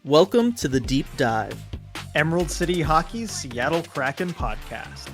Welcome to the Deep Dive, Emerald City Hockey's Seattle Kraken podcast.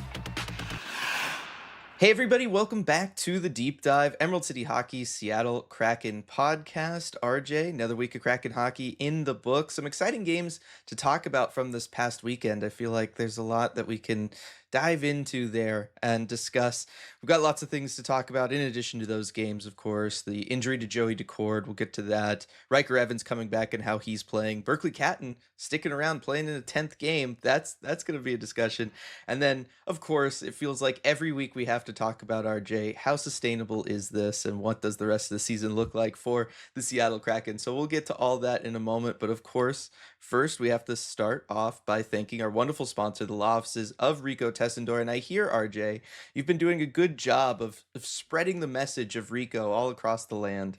Hey everybody, welcome back to the Deep Dive, Emerald City Hockey Seattle Kraken podcast. RJ, another week of Kraken hockey in the book. Some exciting games to talk about from this past weekend. I feel like there's a lot that we can dive into there and discuss. We've got lots of things to talk about in addition to those games, of course. The injury to Joey Daccord, we'll get to that. Riker Evans coming back and how he's playing. Berkeley Catton sticking around, playing in a 10th game. That's going to be a discussion. And then, of course, it feels like every week we have to talk about, RJ, how sustainable is this and what does the rest of the season look like for the Seattle Kraken? So we'll get to all that in a moment. But of course, first we have to start off by thanking our wonderful sponsor, the law offices of Rico Tessendor. And I hear, RJ, you've been doing a good job of spreading the message of Rico all across the land.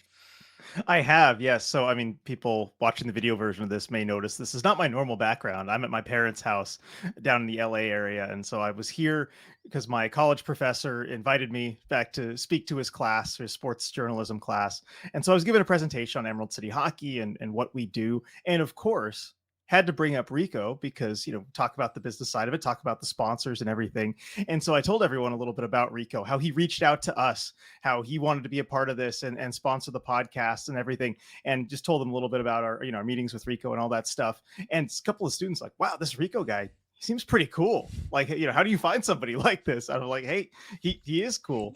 I have, yes. So, I mean, people watching the video version of this may notice this is not my normal background. I'm at my parents' house down in the LA area. And so I was here because my college professor invited me back to speak to his class, his sports journalism class. And so I was giving a presentation on Emerald City Hockey and what we do. And of course, had to bring up Rico because, talk about the business side of it, talk about the sponsors and everything. And so I told everyone a little bit about Rico, how he reached out to us, how he wanted to be a part of this and sponsor the podcast and everything. And just told them a little bit about our meetings with Rico and all that stuff. And a couple of students like, wow, this Rico guy, he seems pretty cool. Like, how do you find somebody like this? I was like, hey, he is cool.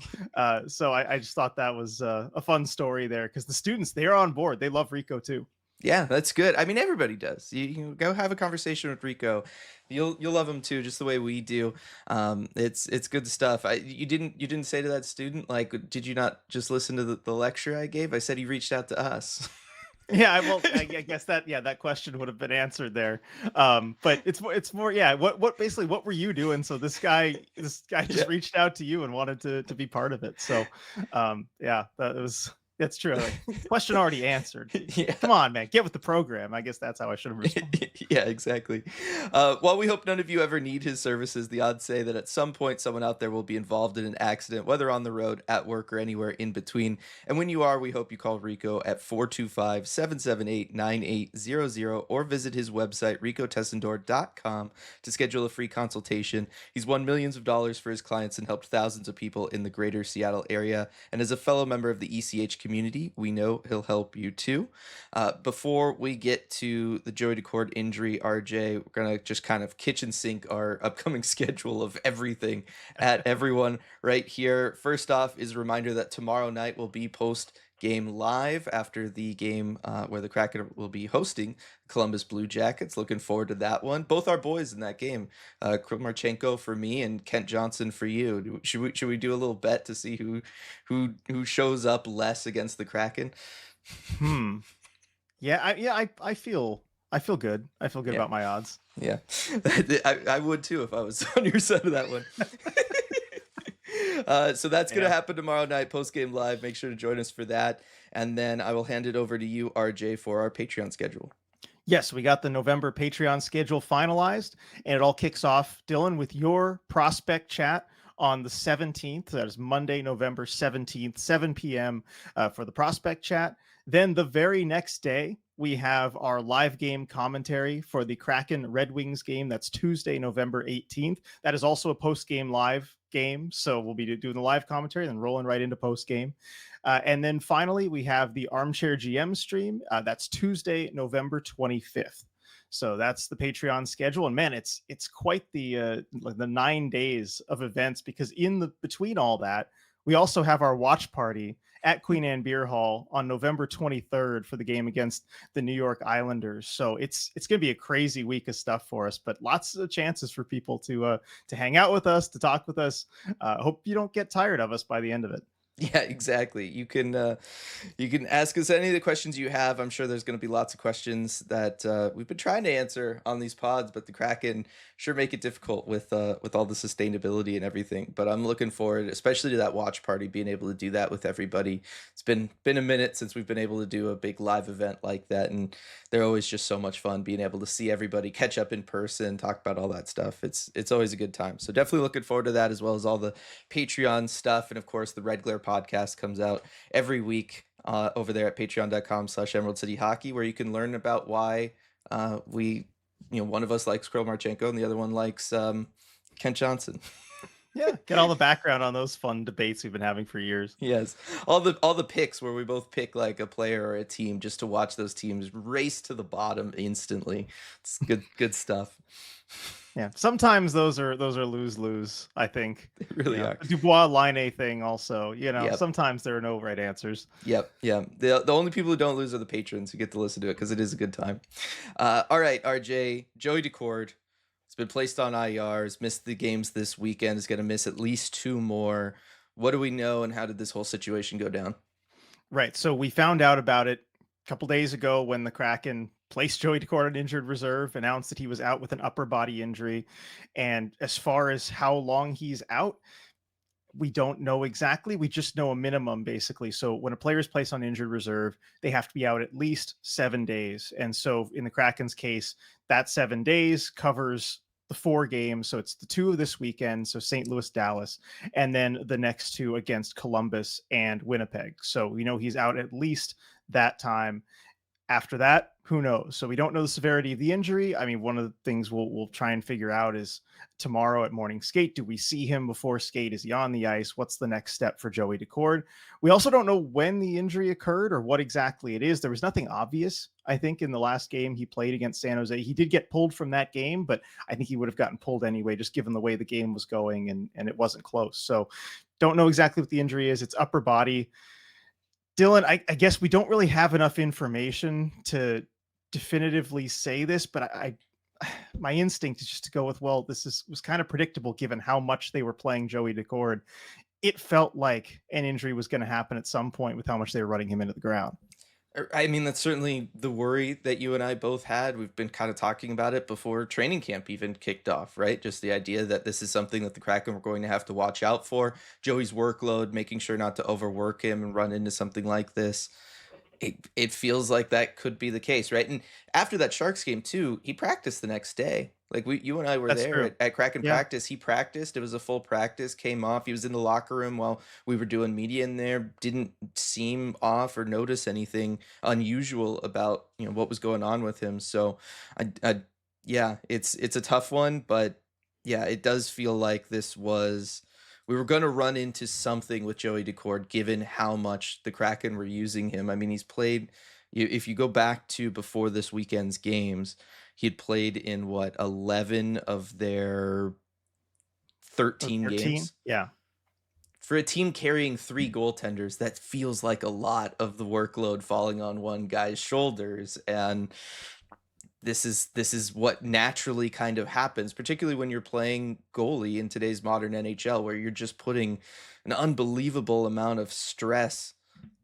So I just thought that was a fun story there because the students, they're on board. They love Rico too. Yeah, that's good. I mean, everybody does. You go have a conversation with Rico. You'll love him too, just the way we do. It's good stuff. You didn't say to that student, like, did you not just listen to the lecture I gave? I said he reached out to us. Yeah, well, I guess that question would have been answered there. But it's more, yeah. What basically what were you doing? So this guy just reached out to you and wanted to be part of it. So, yeah, that's true. Like, question already answered. Yeah. Come on, man, get with the program. I guess that's how I should have responded. Yeah, exactly. While we hope none of you ever need his services, the odds say that at some point someone out there will be involved in an accident, whether on the road, at work, or anywhere in between. And when you are, we hope you call Rico at 425-778-9800 or visit his website, ricotessendor.com, to schedule a free consultation. He's won millions of dollars for his clients and helped thousands of people in the greater Seattle area. And as a fellow member of the ECH community, we know he'll help you too. Before we get to the Joey Daccord injury, RJ, we're going to just kind of kitchen sink our upcoming schedule of everything at everyone right here. First off is a reminder that tomorrow night will be post-game live after the game where the Kraken will be hosting Columbus Blue Jackets. Looking forward to that one. Both our boys in that game, Marchenko for me and Kent Johnson for you. Should we do a little bet to see who shows up less against the Kraken? Yeah, I feel good. I feel good about my odds. Yeah, I would too if I was on your side of that one. So that's going to happen tomorrow night, post-game live. Make sure to join us for that. And then I will hand it over to you, RJ, for our Patreon schedule. Yes, we got the November Patreon schedule finalized, and it all kicks off, Dylan, with your prospect chat on the 17th. That is Monday, November 17th, 7 p.m. For the prospect chat. Then the very next day, we have our live game commentary for the Kraken Red Wings game. That's Tuesday, November 18th. That is also a post-game live game. So we'll be doing the live commentary, then rolling right into post-game. And then finally, we have the Armchair GM stream. That's Tuesday, November 25th. So that's the Patreon schedule. And man, it's quite the 9 days of events, because between all that, we also have our watch party at Queen Anne Beer Hall on November 23rd for the game against the New York Islanders. So it's going to be a crazy week of stuff for us, but lots of chances for people to hang out with us, to talk with us. Hope you don't get tired of us by the end of it. Yeah, exactly. You can ask us any of the questions you have. I'm sure there's going to be lots of questions that we've been trying to answer on these pods, but the Kraken sure make it difficult with all the sustainability and everything. But I'm looking forward, especially to that watch party, being able to do that with everybody. It's been a minute since we've been able to do a big live event like that, and they're always just so much fun being able to see everybody, catch up in person, talk about all that stuff. It's always a good time. So definitely looking forward to that, as well as all the Patreon stuff, and of course the Red Glare podcast comes out every week over there at patreon.com/Emerald City Hockey, where you can learn about why one of us likes Kirill Marchenko and the other one likes Kent Johnson. Yeah, get all the background on those fun debates we've been having for years. Yes. All the picks where we both pick like a player or a team just to watch those teams race to the bottom instantly. It's good stuff. Yeah, sometimes those are lose-lose, I think. They really are. The Dubois line A thing also, Yep. sometimes there are no right answers. Yep. Yeah. The only people who don't lose are the patrons who get to listen to it because it is a good time. All right, RJ, Joey Decord has been placed on IRs, missed the games this weekend, is going to miss at least two more. What do we know, and how did this whole situation go down? Right. So we found out about it a couple days ago when the Kraken placed Joey Decord on injured reserve, announced that he was out with an upper body injury. And as far as how long he's out, we don't know exactly. We just know a minimum, basically. So when a player is placed on injured reserve, they have to be out at least 7 days. And so in the Kraken's case, that 7 days covers the 4 games. So it's the 2 of this weekend. So St. Louis, Dallas, and then the next 2 against Columbus and Winnipeg. So we know he's out at least that time. After that, who knows? So we don't know the severity of the injury. I mean, one of the things we'll try and figure out is tomorrow at morning skate, do we see him before skate? Is he on the ice? What's the next step for Joey Decord? We also don't know when the injury occurred or what exactly it is. There was nothing obvious, I think, in the last game he played against San Jose. He did get pulled from that game, but I think he would have gotten pulled anyway, just given the way the game was going, and it wasn't close. So don't know exactly what the injury is. It's upper body. Dylan, I guess we don't really have enough information to definitively say this, but my instinct is just to go with, well, was kind of predictable given how much they were playing Joey Decord. It felt like an injury was going to happen at some point with how much they were running him into the ground. I mean, that's certainly the worry that you and I both had. We've been kind of talking about it before training camp even kicked off, right? Just the idea that this is something that the Kraken were going to have to watch out for. Joey's workload, making sure not to overwork him and run into something like this. It feels like that could be the case, right? And after that Sharks game too, he practiced the next day. Like you and I were That's there true. at Kraken Yeah. practice. He practiced. It was a full practice. Came off. He was in the locker room while we were doing media in there. Didn't seem off or notice anything unusual about what was going on with him. So, yeah, it's a tough one, but yeah, it does feel like we were going to run into something with Joey Decord, given how much the Kraken were using him. I mean, he's played. If you go back to before this weekend's games, he had played in what 11 of their 13 13. games. Yeah. For a team carrying 3 goaltenders, that feels like a lot of the workload falling on one guy's shoulders, and this is what naturally kind of happens, particularly when you're playing goalie in today's modern NHL, where you're just putting an unbelievable amount of stress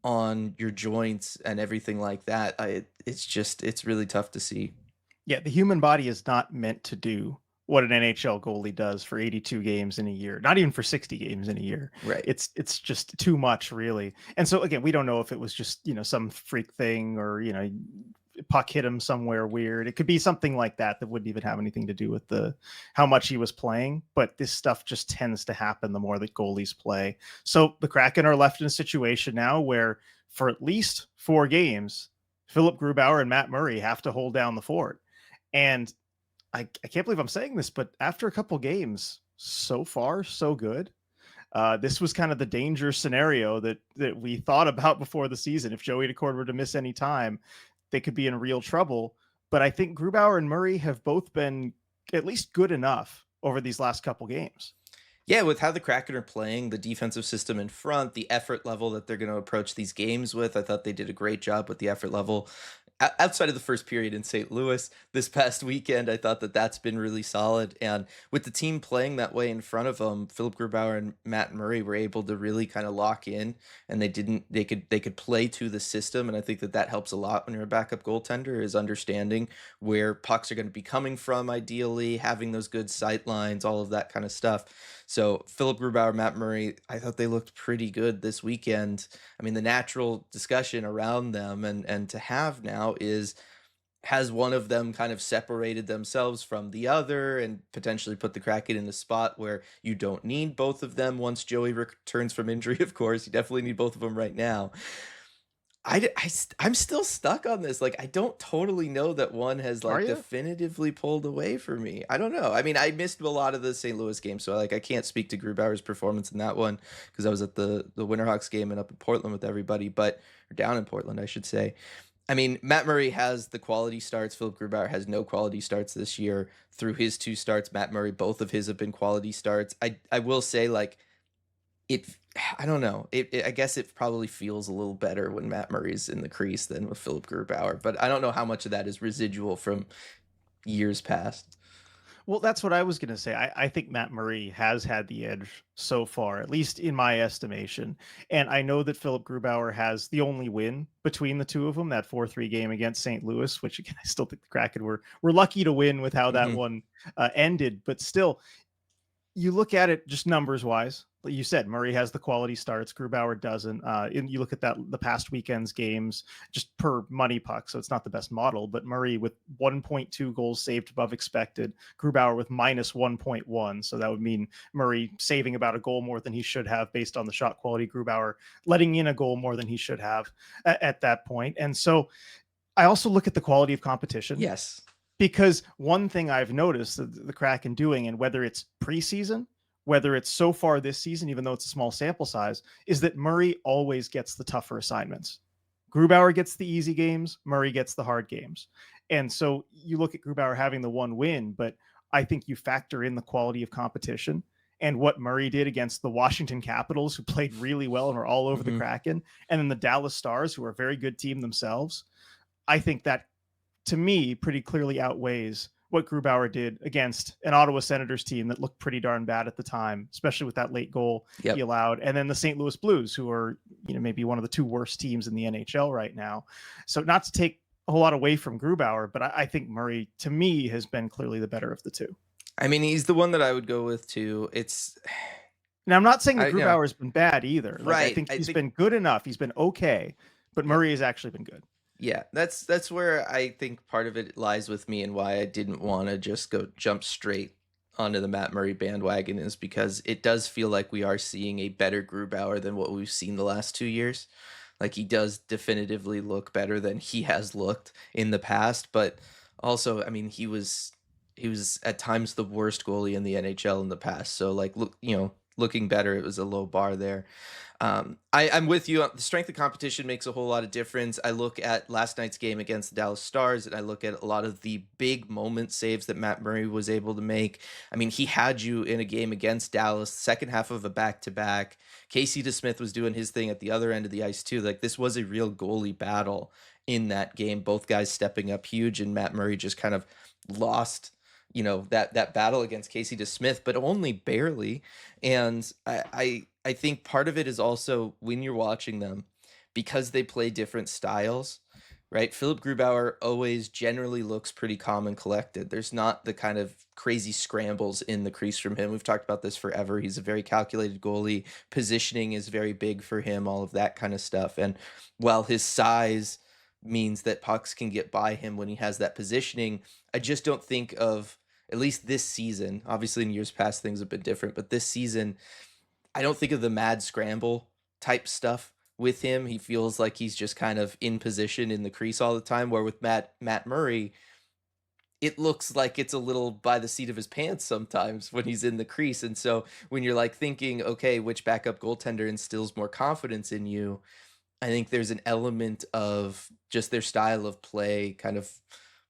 on your joints and everything like that. It's really tough to see. Yeah. The human body is not meant to do what an NHL goalie does for 82 games in a year, not even for 60 games in a year. Right. It's just too much, really. And so again, we don't know if it was just, some freak thing or, puck hit him somewhere weird. It could be something like that wouldn't even have anything to do with how much he was playing. But this stuff just tends to happen the more that goalies play. So the Kraken are left in a situation now where for at least 4 games, Philip Grubauer and Matt Murray have to hold down the fort. And I can't believe I'm saying this, but after a couple games, so far, so good. This was kind of the danger scenario that we thought about before the season. If Joey Decord were to miss any time, they could be in real trouble. But I think Grubauer and Murray have both been at least good enough over these last couple games. Yeah, with how the Kraken are playing, the defensive system in front, the effort level that they're going to approach these games with, I thought they did a great job with the effort level. Outside of the first period in St. Louis this past weekend, I thought that that's been really solid. And with the team playing that way in front of them, Philip Grubauer and Matt Murray were able to really kind of lock in, and they could play to the system. And I think that helps a lot when you're a backup goaltender, is understanding where pucks are going to be coming from, ideally having those good sight lines, all of that kind of stuff. So Philip Grubauer, Matt Murray, I thought they looked pretty good this weekend. I mean, the natural discussion around them and to have now is, has one of them kind of separated themselves from the other and potentially put the Kraken in a spot where you don't need both of them once Joey returns from injury? Of course, you definitely need both of them right now. I'm still stuck on this. Like, I don't totally know that one has Are like you? definitively pulled away for me. I don't know. I mean, I missed a lot of the St. Louis game, so like I can't speak to Grubauer's performance in that one because I was at the Winterhawks game and up in Portland with everybody, but or down in Portland, I should say. I mean, Matt Murray has the quality starts. Philip Grubauer has no quality starts this year. Through his two starts, Matt Murray, both of his have been quality starts. I will say like it I don't know. I guess it probably feels a little better when Matt Murray's in the crease than with Philip Grubauer, but I don't know how much of that is residual from years past. Well, that's what I was going to say. I think Matt Murray has had the edge so far, at least in my estimation. And I know that Philip Grubauer has the only win between the two of them, that 4-3 game against St. Louis, which again, I still think the Kraken were lucky to win with how that Mhm. one ended. But still, you look at it just numbers wise. Like you said, Murray has the quality starts. Grubauer doesn't. And you look at that the past weekend's games just per money puck. So it's not the best model, but Murray with 1.2 goals saved above expected. Grubauer with minus 1.1. So that would mean Murray saving about a goal more than he should have based on the shot quality. Grubauer letting in a goal more than he should have at that point. And so I also look at the quality of competition Yes. because one thing I've noticed the Kraken doing, and whether it's preseason, whether it's so far this season, even though it's a small sample size, is that Murray always gets the tougher assignments. Grubauer gets the easy games, Murray gets the hard games. And so you look at Grubauer having the one win, but I think you factor in the quality of competition and what Murray did against the Washington Capitals, who played really well and were all over the Mhm. Kraken, and then the Dallas Stars, who are a very good team themselves. I think that to me, pretty clearly outweighs what Grubauer did against an Ottawa Senators team that looked pretty darn bad at the time, especially with that late goal he Yep. allowed. And then the St. Louis Blues, who are, maybe one of the two worst teams in the NHL right now. So not to take a whole lot away from Grubauer, but I think Murray, to me, has been clearly the better of the two. I mean, he's the one that I would go with too. It's Now, I'm not saying that I you know, Grubauer has been bad either. Like, I right. think I he's think been good enough. He's been okay, but yeah. Murray has actually been good. Yeah, that's where I think part of it lies with me and why I didn't want to just go jump straight onto the Matt Murray bandwagon is because it does feel like we are seeing a better Grubauer than what we've seen the last 2 years. Like he does definitively look better than he has looked in the past, but also, I mean, he was at times the worst goalie in the NHL in the past. So like looking better, it was a low bar there. I'm with you. The strength of competition makes a whole lot of difference. I look at last night's game against the Dallas Stars, and I look at a lot of the big moment saves that Matt Murray was able to make. I mean, he had you in a game against Dallas, second half of a back to back. Casey DeSmith was doing his thing at the other end of the ice too. Like this was a real goalie battle in that game. Both guys stepping up huge, and Matt Murray just kind of lost. That battle against Casey DeSmith, but only barely. And I think part of it is also when you're watching them, because they play different styles, right? Philip Grubauer always generally looks pretty calm and collected. There's not the kind of crazy scrambles in the crease from him. We've talked about this forever. He's a very calculated goalie. Positioning is very big for him, all of that kind of stuff. And while his size means that pucks can get by him when he has that positioning, I just don't think of, at least this season, obviously in years past things have been different, but this season I don't think of the mad scramble type stuff with him. He feels like he's just kind of in position in the crease all the time. Where with Matt Murray, it looks like it's a little by the seat of his pants sometimes when he's in the crease. And so when you're like thinking, okay, which backup goaltender instills more confidence in you, I think there's an element of just their style of play kind of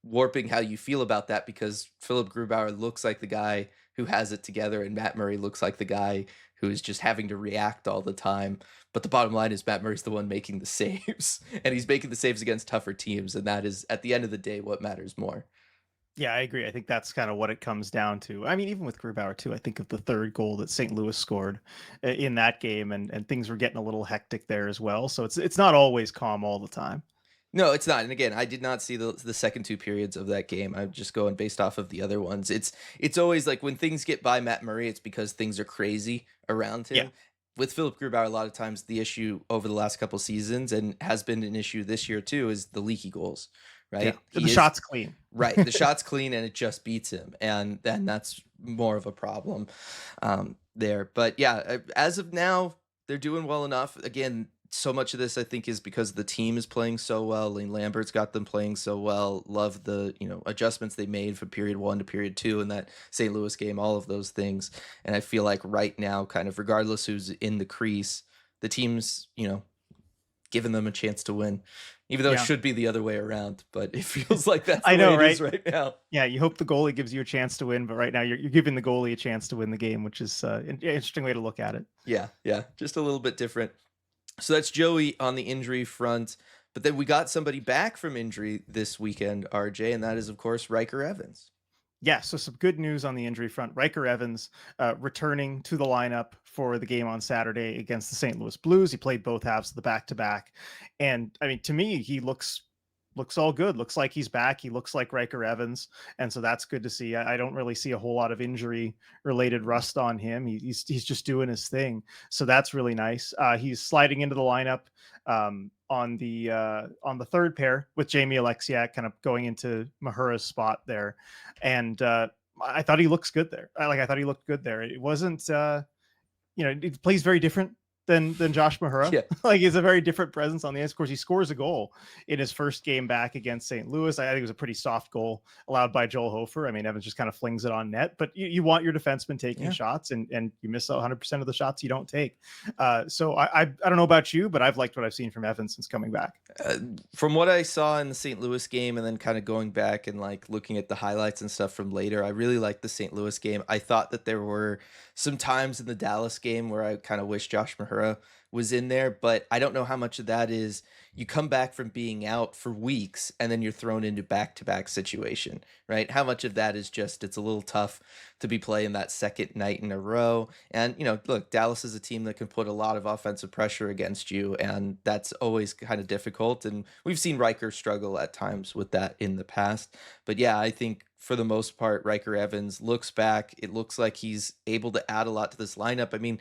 warping how you feel about that because Philip Grubauer looks like the guy who has it together and Matt Murray looks like the guy who is just having to react all the time. But the bottom line is Matt Murray's the one making the saves and he's making the saves against tougher teams. And that is at the end of the day what matters more. Yeah, I agree. I think that's kind of what it comes down to. I mean, even with Grubauer too, I think of the third goal that St. Louis scored in that game, and things were getting a little hectic there as well. So it's not always calm all the time. No, it's not. And again, I did not see the second two periods of that game. I'm just going based off of the other ones. It's always like when things get by Matt Murray, it's because things are crazy around Yeah, him. With Philip Grubauer, a lot of times the issue over the last couple seasons and has been an issue this year too is the leaky goals, yeah. right? The He is shot's clean. right. The shot's clean and it just beats him, and then that's more of a problem there. But yeah, as of now, they're doing well enough. Again, so much of this I think is because the team is playing so well. Lane Lambert's got them playing so well. Love the, adjustments they made from period 1 to period 2 in that St. Louis game, all of those things. And I feel like right now, kind of regardless who's in the crease, the team's, giving them a chance to win. Even though it Yeah. should be the other way around, but it feels like that's the I know, way it right? is right now. Yeah, you hope the goalie gives you a chance to win, but right now you're giving the goalie a chance to win the game, which is interesting way to look at it. Yeah, yeah, just a little bit different. So that's Joey on the injury front. But then we got somebody back from injury this weekend, RJ, and that is, of course, Riker Evans. Yeah, so some good news on the injury front. Riker Evans returning to the lineup for the game on Saturday against the St. Louis Blues. He played both halves of the back-to-back. And I mean, to me, he looks all good. Looks like he's back. He looks like Riker Evans. And so that's good to see. I don't really see a whole lot of injury related rust on him. He's just doing his thing. So that's really nice. He's sliding into the lineup on the third pair with Jamie Alexiak kind of going into Mahura's spot there. And I thought he looks good there. I thought he looked good there. It wasn't it plays very different than Josh Mahura. Yeah. Like, he's a very different presence on the ice. Of course, he scores a goal in his first game back against St. Louis. I think it was a pretty soft goal allowed by Joel Hofer. I mean, Evans just kind of flings it on net, but you want your defenseman taking shots, and you miss 100% of the shots you don't take. So I don't know about you, but I've liked what I've seen from Evans since coming back. From what I saw in the St. Louis game, and then kind of going back and like looking at the highlights and stuff from later, I really liked the St. Louis game. I thought that there were some times in the Dallas game where I kind of wish Josh Mahura was in there, but I don't know how much of that is you come back from being out for weeks and then you're thrown into back-to-back situation, right? How much of that is just it's a little tough to be playing that second night in a row. And, look, Dallas is a team that can put a lot of offensive pressure against you, and that's always kind of difficult. And we've seen Riker struggle at times with that in the past. But yeah, I think for the most part, Riker Evans looks back. It looks like he's able to add a lot to this lineup. I mean,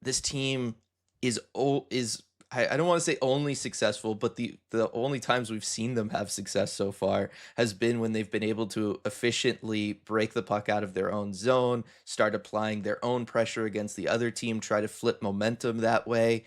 this team is I don't want to say only successful, but the only times we've seen them have success so far has been when they've been able to efficiently break the puck out of their own zone, start applying their own pressure against the other team, try to flip momentum that way.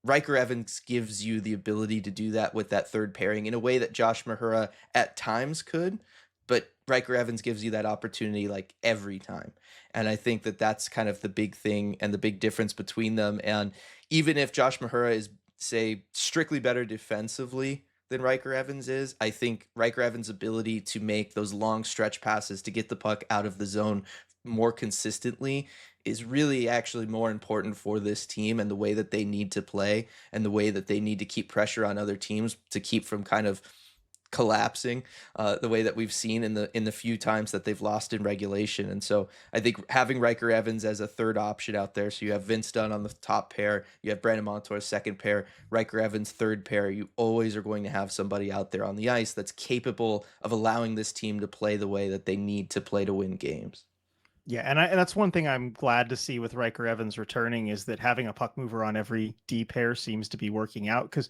Riker Evans gives you the ability to do that with that third pairing in a way that Josh Mahura at times could, but Riker Evans gives you that opportunity like every time. And I think that that's kind of the big thing and the big difference between them. And even if Josh Mahura is, say, strictly better defensively than Riker Evans is, I think Riker Evans' ability to make those long stretch passes to get the puck out of the zone more consistently is really actually more important for this team and the way that they need to play and the way that they need to keep pressure on other teams to keep from kind of collapsing the way that we've seen in the few times that they've lost in regulation. And so I think having Riker Evans as a third option out there, so you have Vince Dunn on the top pair, you have Brandon Montour second pair, Riker Evans third pair, you always are going to have somebody out there on the ice that's capable of allowing this team to play the way that they need to play to win games. Yeah, and that's one thing I'm glad to see with Riker Evans returning is that having a puck mover on every D pair seems to be working out. Because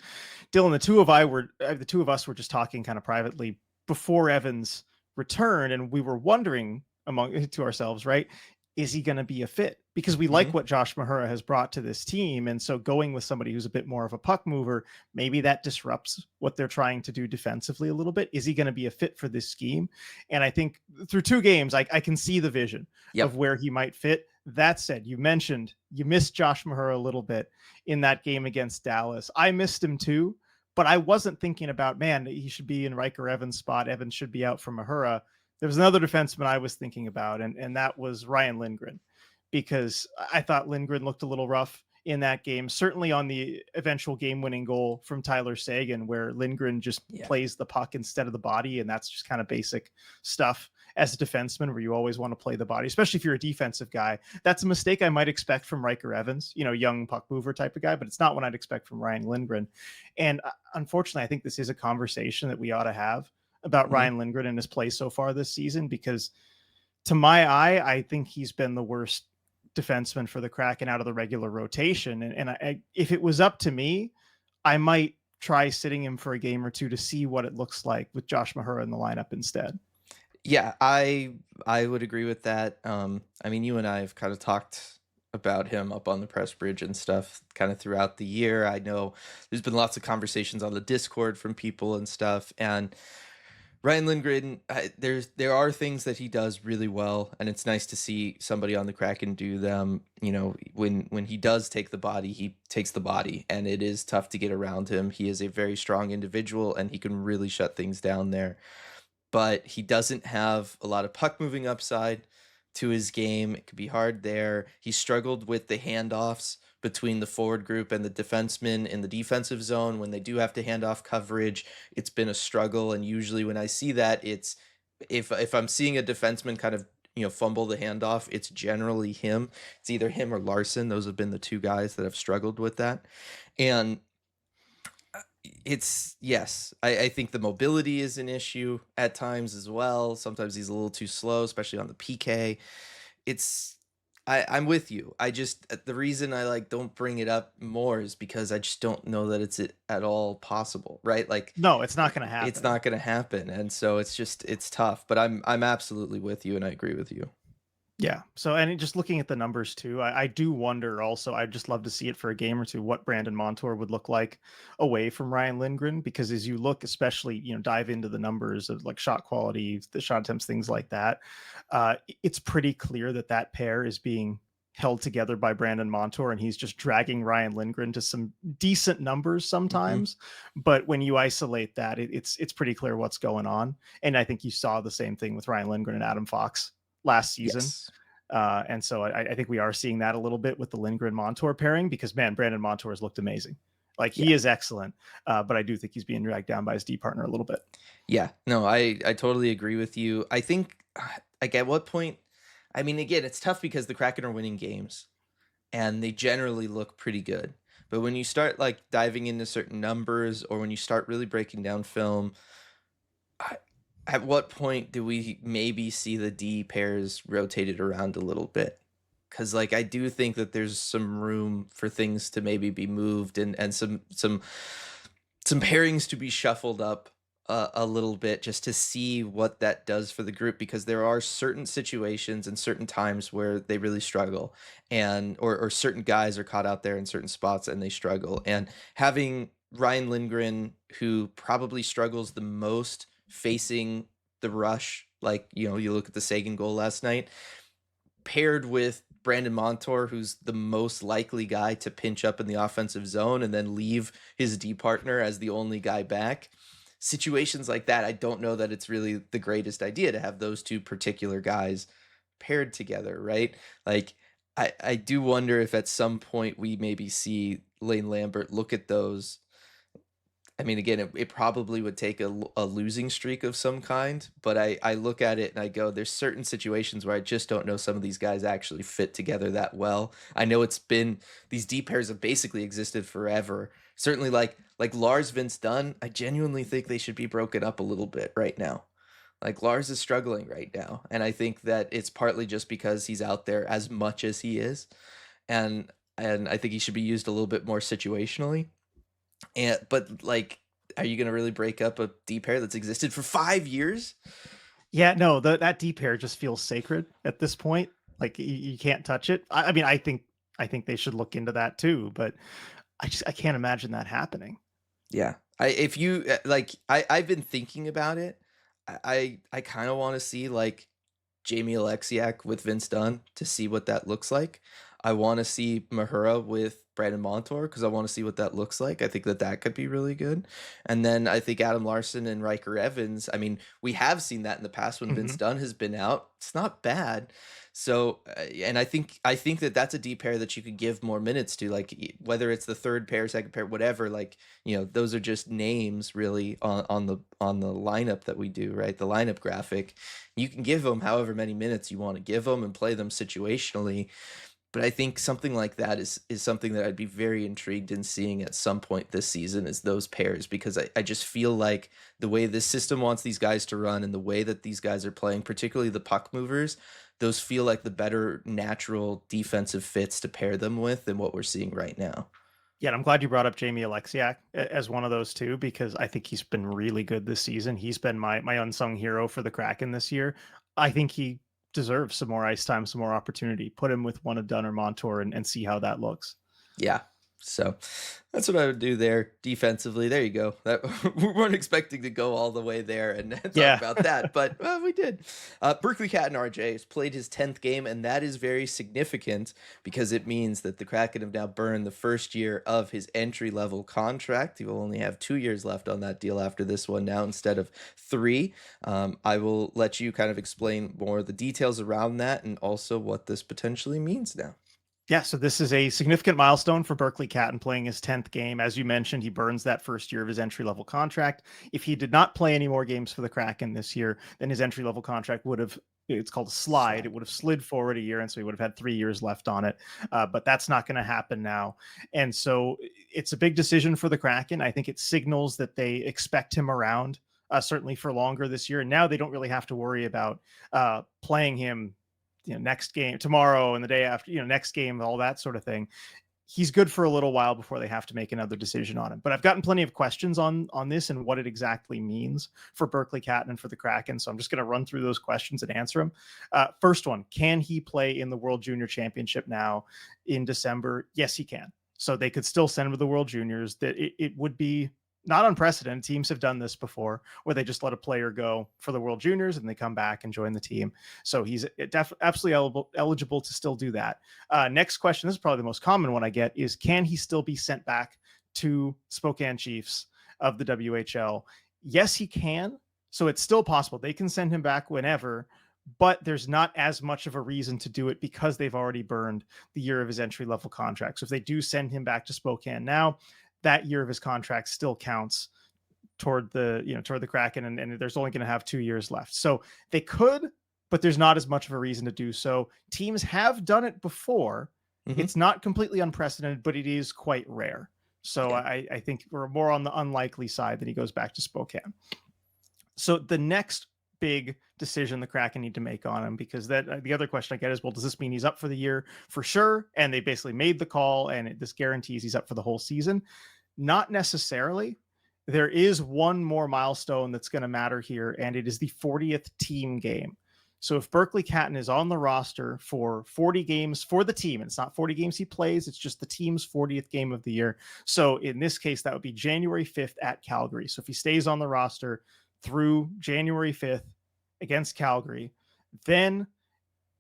Dylan, the two of us were just talking kind of privately before Evans returned, and we were wondering to ourselves, right? Is he going to be a fit? Because we like what Josh Mahura has brought to this team. And so going with somebody who's a bit more of a puck mover, maybe that disrupts what they're trying to do defensively a little bit. Is he going to be a fit for this scheme? And I think through two games, I can see the vision of where he might fit. That said, you mentioned you missed Josh Mahura a little bit in that game against Dallas. I missed him too, but I wasn't thinking about, man, he should be in Riker Evans' spot. Evans should be out for Mahura. There was another defenseman I was thinking about, and that was Ryan Lindgren, because I thought Lindgren looked a little rough in that game, certainly on the eventual game-winning goal from Tyler Seguin, where Lindgren just plays the puck instead of the body, and that's just kind of basic stuff as a defenseman, where you always want to play the body, especially if you're a defensive guy. That's a mistake I might expect from Riker Evans, young puck mover type of guy, but it's not what I'd expect from Ryan Lindgren. And unfortunately, I think this is a conversation that we ought to have about Ryan Lindgren and his play so far this season, because to my eye, I think he's been the worst defenseman for the Kraken out of the regular rotation. And if it was up to me, I might try sitting him for a game or two to see what it looks like with Josh Mahura in the lineup instead. Yeah, I would agree with that. I mean, you and I have kind of talked about him up on the press bridge and stuff kind of throughout the year. I know there's been lots of conversations on the Discord from people and stuff, and Ryan Lindgren, there are things that he does really well, and it's nice to see somebody on the Kraken do them. You know, when he does take the body, he takes the body, and it is tough to get around him. He is a very strong individual, and he can really shut things down there. But he doesn't have a lot of puck moving upside to his game. It could be hard there. He struggled with the handoffs between the forward group and the defensemen in the defensive zone. When they do have to hand off coverage, it's been a struggle. And usually when I see that, it's if I'm seeing a defenseman kind of fumble the handoff, it's generally him. It's either him or Larson. Those have been the two guys that have struggled with that. And it's yes, I think the mobility is an issue at times as well. Sometimes he's a little too slow, especially on the PK. It's I'm with you. I just the reason I like don't bring it up more is because I just don't know that it's at all possible, right? Like No, it's not going to it's happen. not going to happen, and so it's tough. But I'm absolutely with you, and I agree with you. Yeah. So, and just looking at the numbers too, I do wonder also, I'd just love to see it for a game or two, what Brandon Montour would look like away from Ryan Lindgren, because as you look, especially, dive into the numbers of like shot quality, the shot attempts, things like that, it's pretty clear that that pair is being held together by Brandon Montour, and he's just dragging Ryan Lindgren to some decent numbers Hmm. sometimes. But when you isolate that, it's pretty clear what's going on. And I think you saw the same thing with Ryan Lindgren and Adam Fox last season. Yes. And so I think we are seeing that a little bit with the Lindgren Montour pairing, because man, Brandon Montour has looked amazing. Like he Yeah. is excellent, but I do think he's being dragged down by his D partner a little bit. Yeah. No, I totally agree with you. I think like at what point I mean again, it's tough because the Kraken are winning games and they generally look pretty good. But when you start like diving into certain numbers or when you start really breaking down film, I, at what point do we maybe see the D pairs rotated around a little bit? Because like I do think that there's some room for things to maybe be moved and some pairings to be shuffled up a little bit just to see what that does for the group because there are certain situations and certain times where they really struggle and or certain guys are caught out there in certain spots and they struggle and having Ryan Lindgren who probably struggles the most facing the rush like you look at the Sagan goal last night paired with Brandon Montour, who's the most likely guy to pinch up in the offensive zone and then leave his D partner as the only guy back. Situations like that, I don't know that it's really the greatest idea to have those two particular guys paired together, right? Like, I do wonder if at some point we maybe see Lane Lambert look at those I mean, again, it probably would take a losing streak of some kind, but I look at it and I go, there's certain situations where I just don't know some of these guys actually fit together that well. I know it's been these D pairs have basically existed forever. Certainly, like Lars Vince Dunn, I genuinely think they should be broken up a little bit right now. Like Lars is struggling right now, and I think that it's partly just because he's out there as much as he is, and I think he should be used a little bit more situationally. And but like, are you gonna really break up a D pair that's existed for 5 years? Yeah, no, that D pair just feels sacred at this point. Like you can't touch it. I mean, I think they should look into that too, but I can't imagine that happening. Yeah. I if you like I've been thinking about it. I kind of want to see like Jamie Alexiak with Vince Dunn to see what that looks like. I want to see Mahura with Brandon Montour because I want to see what that looks like. I think that that could be really good. And then I think Adam Larson and Riker Evans. I mean, we have seen that in the past when Vince Mhm. Dunn has been out. It's not bad. So, and I think that that's a deep pair that you could give more minutes to, like whether it's the third pair, second pair, whatever. Like those are just names really on the lineup that we do, right? The lineup graphic. You can give them however many minutes you want to give them and play them situationally. But I think something like that is something that I'd be very intrigued in seeing at some point this season is those pairs because I just feel like the way this system wants these guys to run and the way that these guys are playing, particularly the puck movers, those feel like the better natural defensive fits to pair them with than what we're seeing right now. Yeah, and I'm glad you brought up Jamie Alexiak as one of those too, because I think he's been really good this season. He's been my unsung hero for the Kraken this year. I think he deserves some more ice time, some more opportunity. Put him with one of Dunn or Montour and see how that looks. Yeah. So that's what I would do there defensively. There you go. That we weren't expecting to go all the way there and talk Yeah. about that, but well, we did. Berkeley Cat and RJ has played his 10th game, and that is very significant because it means that the Kraken have now burned the first year of his entry level contract. He will only have 2 years left on that deal after this one now instead of 3. I will let you kind of explain more of the details around that and also what this potentially means now. Yeah, so this is a significant milestone for Berkeley Catton playing his 10th game. As you mentioned, he burns that first year of his entry-level contract. If he did not play any more games for the Kraken this year, then his entry-level contract would have, it's called a slide. It would have slid forward a year, and so he would have had 3 years left on it. But that's not going to happen now. And so it's a big decision for the Kraken. I think it signals that they expect him around, certainly for longer this year. And now they don't really have to worry about playing him next game, tomorrow and the day after, next game, all that sort of thing. He's good for a little while before they have to make another decision on him. But I've gotten plenty of questions on this and what it exactly means for Berkeley Catton and for the Kraken. So I'm just going to run through those questions and answer them. First one, can he play in the World Junior Championship now in December? Yes, he can. So they could still send him to the World Juniors. That it would be not unprecedented. Teams have done this before where they just let a player go for the World Juniors and they come back and join the team. So he's absolutely eligible to still do that. Next question, this is probably the most common one I get, is can he still be sent back to Spokane Chiefs of the WHL? Yes, he can. So it's still possible. They can send him back whenever, but there's not as much of a reason to do it because they've already burned the year of his entry-level contract. So if they do send him back to Spokane now, that year of his contract still counts toward the Kraken, and there's only going to have 2 years left. So they could, but there's not as much of a reason to do so. Teams have done it before. Mm-hmm. It's not completely unprecedented, but it is quite rare. So yeah. I think we're more on the unlikely side that he goes back to Spokane. So the next big decision the Kraken need to make on him, because that the other question I get is, well, does this mean he's up for the year for sure? And they basically made the call and this guarantees he's up for the whole season. Not necessarily. There is one more milestone that's going to matter here, and it is the 40th team game. So if Berkeley Catton is on the roster for 40 games for the team, and it's not 40 games he plays, it's just the team's 40th game of the year. So in this case, that would be January 5th at Calgary. So if he stays on the roster through January 5th against Calgary, then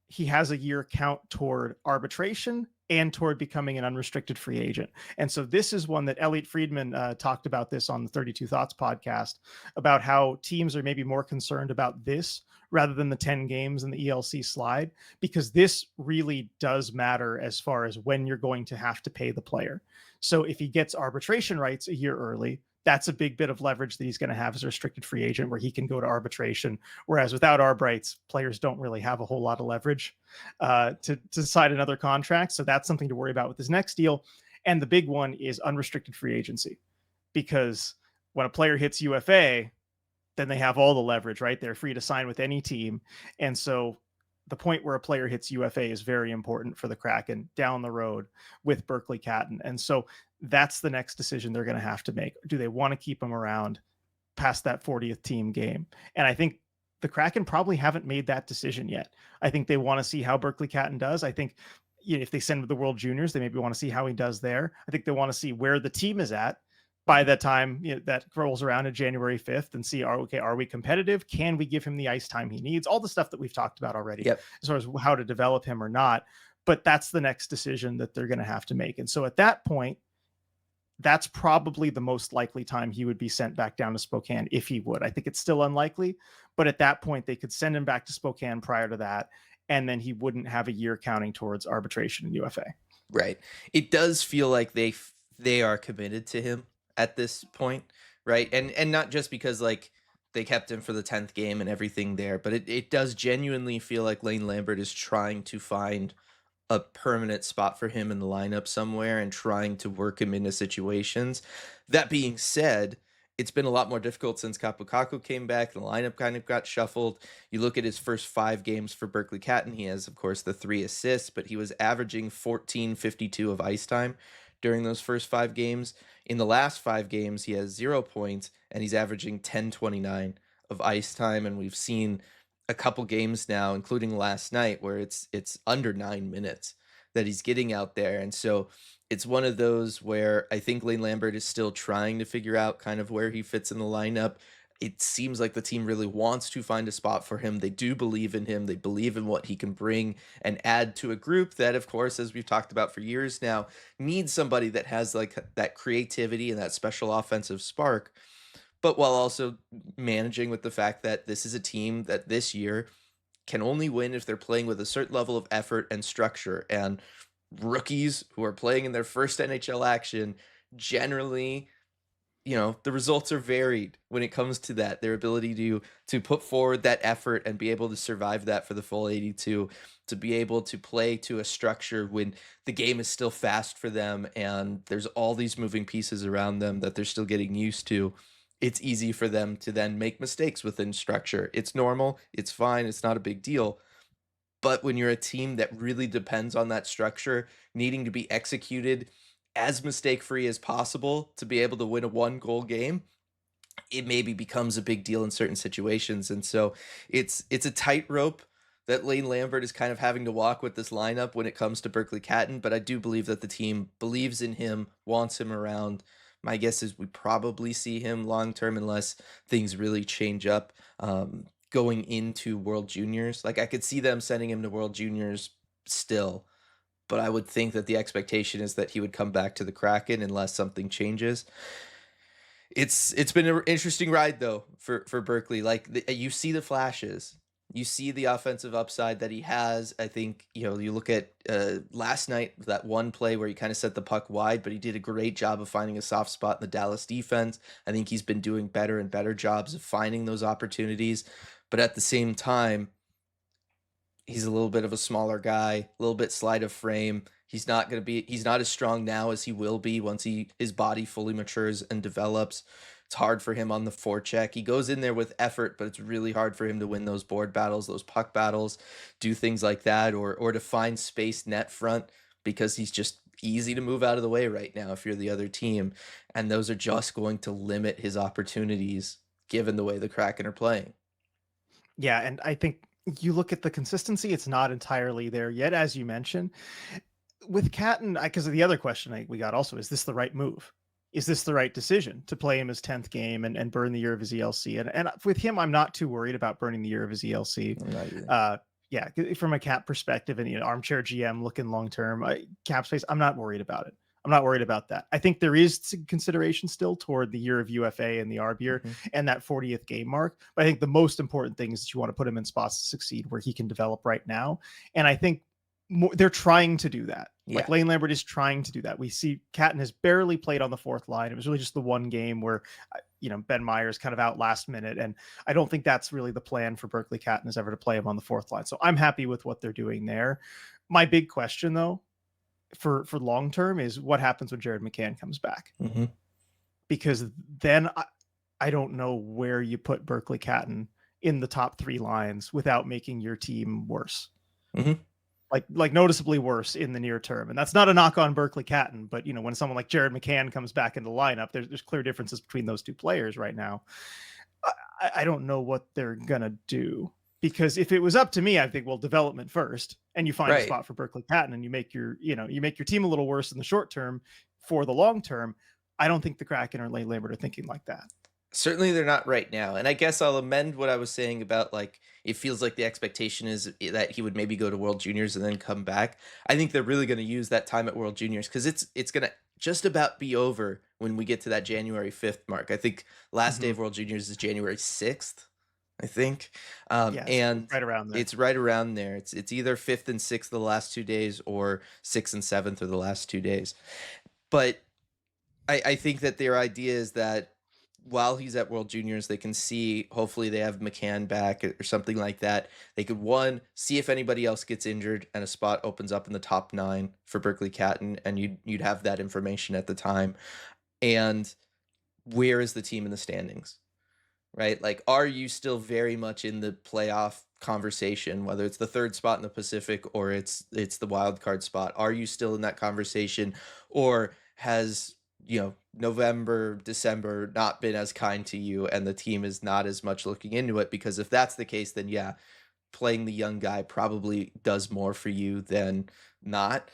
he has a year count toward arbitration and toward becoming an unrestricted free agent. And so this is one that Elliot Friedman talked about this on the 32 Thoughts podcast, about how teams are maybe more concerned about this rather than the 10 games in the ELC slide, because this really does matter as far as when you're going to have to pay the player. So if he gets arbitration rights a year early, that's a big bit of leverage that he's going to have as a restricted free agent, where he can go to arbitration. Whereas without arb rights, players don't really have a whole lot of leverage to decide another contract. So that's something to worry about with his next deal. And the big one is unrestricted free agency, because when a player hits UFA, then they have all the leverage, right? They're free to sign with any team. And so the point where a player hits UFA is very important for the Kraken down the road with Berkeley Catton. And so that's the next decision they're going to have to make. Do they want to keep him around past that 40th team game? And I think the Kraken probably haven't made that decision yet. I think they want to see how Berkeley Catton does. I think if they send him to the World Juniors, they maybe want to see how he does there. I think they want to see where the team is at by that time that rolls around in January 5th and see, are we competitive? Can we give him the ice time he needs? All the stuff that we've talked about already, as far as how to develop him or not. But that's the next decision that they're going to have to make. And so at that point, that's probably the most likely time he would be sent back down to Spokane, if he would. I think it's still unlikely, but at that point they could send him back to Spokane prior to that, and then he wouldn't have a year counting towards arbitration and UFA. Right. It does feel like they are committed to him at this point, right? And not just because like they kept him for the 10th game and everything there, but it does genuinely feel like Lane Lambert is trying to find a permanent spot for him in the lineup somewhere and trying to work him into situations. That being said, it's been a lot more difficult since Kaapo Kakko came back. The lineup kind of got shuffled. You look at his first 5 games for Berkeley Catton. He has, of course, the 3 assists, but he was averaging 14.52 of ice time during those first 5 games. In the last 5 games, he has 0 points, and he's averaging 10.29 of ice time. And we've seen a couple games now, including last night, where it's under 9 minutes that he's getting out there. And so it's one of those where I think Lane Lambert is still trying to figure out kind of where he fits in the lineup. It seems like the team really wants to find a spot for him. They do believe in him. They believe in what he can bring and add to a group that, of course, as we've talked about for years now, needs somebody that has like that creativity and that special offensive spark, but while also managing with the fact that this is a team that this year can only win if they're playing with a certain level of effort and structure. And rookies who are playing in their first NHL action generally, the results are varied when it comes to that. Their ability to put forward that effort and be able to survive that for the full 82, to be able to play to a structure when the game is still fast for them and there's all these moving pieces around them that they're still getting used to. It's easy for them to then make mistakes within structure. It's normal, it's fine, it's not a big deal. But when you're a team that really depends on that structure needing to be executed as mistake free as possible to be able to win a 1 goal game, it maybe becomes a big deal in certain situations. And so it's a tightrope that Lane Lambert is kind of having to walk with this lineup when it comes to Berkeley Catton. But I do believe that the team believes in him, wants him around. My guess is we probably see him long term unless things really change up going into World Juniors. Like I could see them sending him to World Juniors still, but I would think that the expectation is that he would come back to the Kraken unless something changes. It's been an interesting ride though for Berkeley. Like you see the flashes, you see the offensive upside that he has. I think you look at last night, that one play where he kind of set the puck wide, but he did a great job of finding a soft spot in the Dallas defense. I think he's been doing better and better jobs of finding those opportunities, but at the same time, he's a little bit of a smaller guy, a little bit slight of frame. He's not as strong now as he will be once his body fully matures and develops. It's hard for him on the forecheck. He goes in there with effort, but it's really hard for him to win those board battles, those puck battles, do things like that, or to find space net front because he's just easy to move out of the way right now if you're the other team. And those are just going to limit his opportunities given the way the Kraken are playing. Yeah, and I think you look at the consistency, it's not entirely there yet, as you mentioned. With Catton, because of the other question we got also, is this the right move? Is this the right decision to play him his 10th game and burn the year of his ELC? And with him, I'm not too worried about burning the year of his ELC. Yeah, from a cap perspective and armchair GM looking long term, cap space, I'm not worried about it. I'm not worried about that. I think there is consideration still toward the year of UFA and the ARB year and that 40th game mark. But I think the most important thing is that you want to put him in spots to succeed where he can develop right now. And I think they're trying to do that. Like Lane Lambert is trying to do that. We see Catton has barely played on the fourth line. It was really just the one game where, Ben Myers kind of out last minute. And I don't think that's really the plan for Berkeley Catton is ever to play him on the fourth line. So I'm happy with what they're doing there. My big question though, for long term is what happens when Jared McCann comes back, because then I don't know where you put Berkeley Catton in the top 3 lines without making your team worse, like noticeably worse in the near term. And that's not a knock on Berkeley Catton, but when someone like Jared McCann comes back in the lineup, there's clear differences between those two players right now. I don't know what they're gonna do. Because if it was up to me, I think, well, development first, and you find a spot for Berkeley Catton, and you make your team a little worse in the short term for the long term. I don't think the Kraken or Lane Lambert are thinking like that. Certainly they're not right now. And I guess I'll amend what I was saying about it feels like the expectation is that he would maybe go to World Juniors and then come back. I think they're really going to use that time at World Juniors because it's going to just about be over when we get to that January 5th mark. I think last day of World Juniors is January 6th. I think. And right around there. It's right around there. It's either 5th and 6th the last 2 days or 6th and 7th are the last 2 days. But I think that their idea is that while he's at World Juniors, they can see, hopefully they have McCann back or something like that. They could, one, see if anybody else gets injured and a spot opens up in the top 9 for Berkeley Catton, and you'd have that information at the time. And where is the team in the standings? Right? Like, are you still very much in the playoff conversation, whether it's the 3rd spot in the Pacific or it's the wild card spot? Are you still in that conversation, or has, November, December not been as kind to you and the team is not as much looking into it? Because if that's the case, then yeah, playing the young guy probably does more for you than not.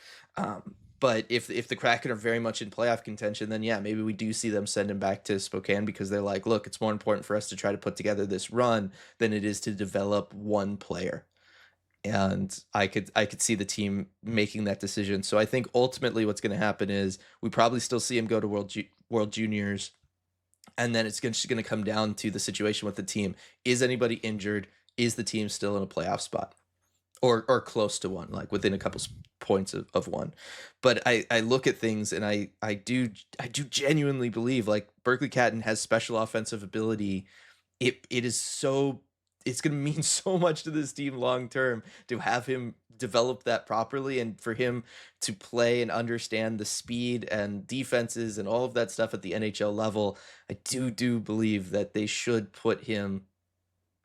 But if the Kraken are very much in playoff contention, then yeah, maybe we do see them send him back to Spokane because they're like, look, it's more important for us to try to put together this run than it is to develop one player. And I could see the team making that decision. So I think ultimately what's going to happen is we probably still see him go to World Juniors, and then it's just going to come down to the situation with the team. Is anybody injured? Is the team still in a playoff spot? Or close to one, like within a couple points of one. But I look at things and I do genuinely believe like Berkeley Catton has special offensive ability. It is so, it's going to mean so much to this team long term to have him develop that properly, and for him to play and understand the speed and defenses and all of that stuff at the NHL level. I do believe that they should put him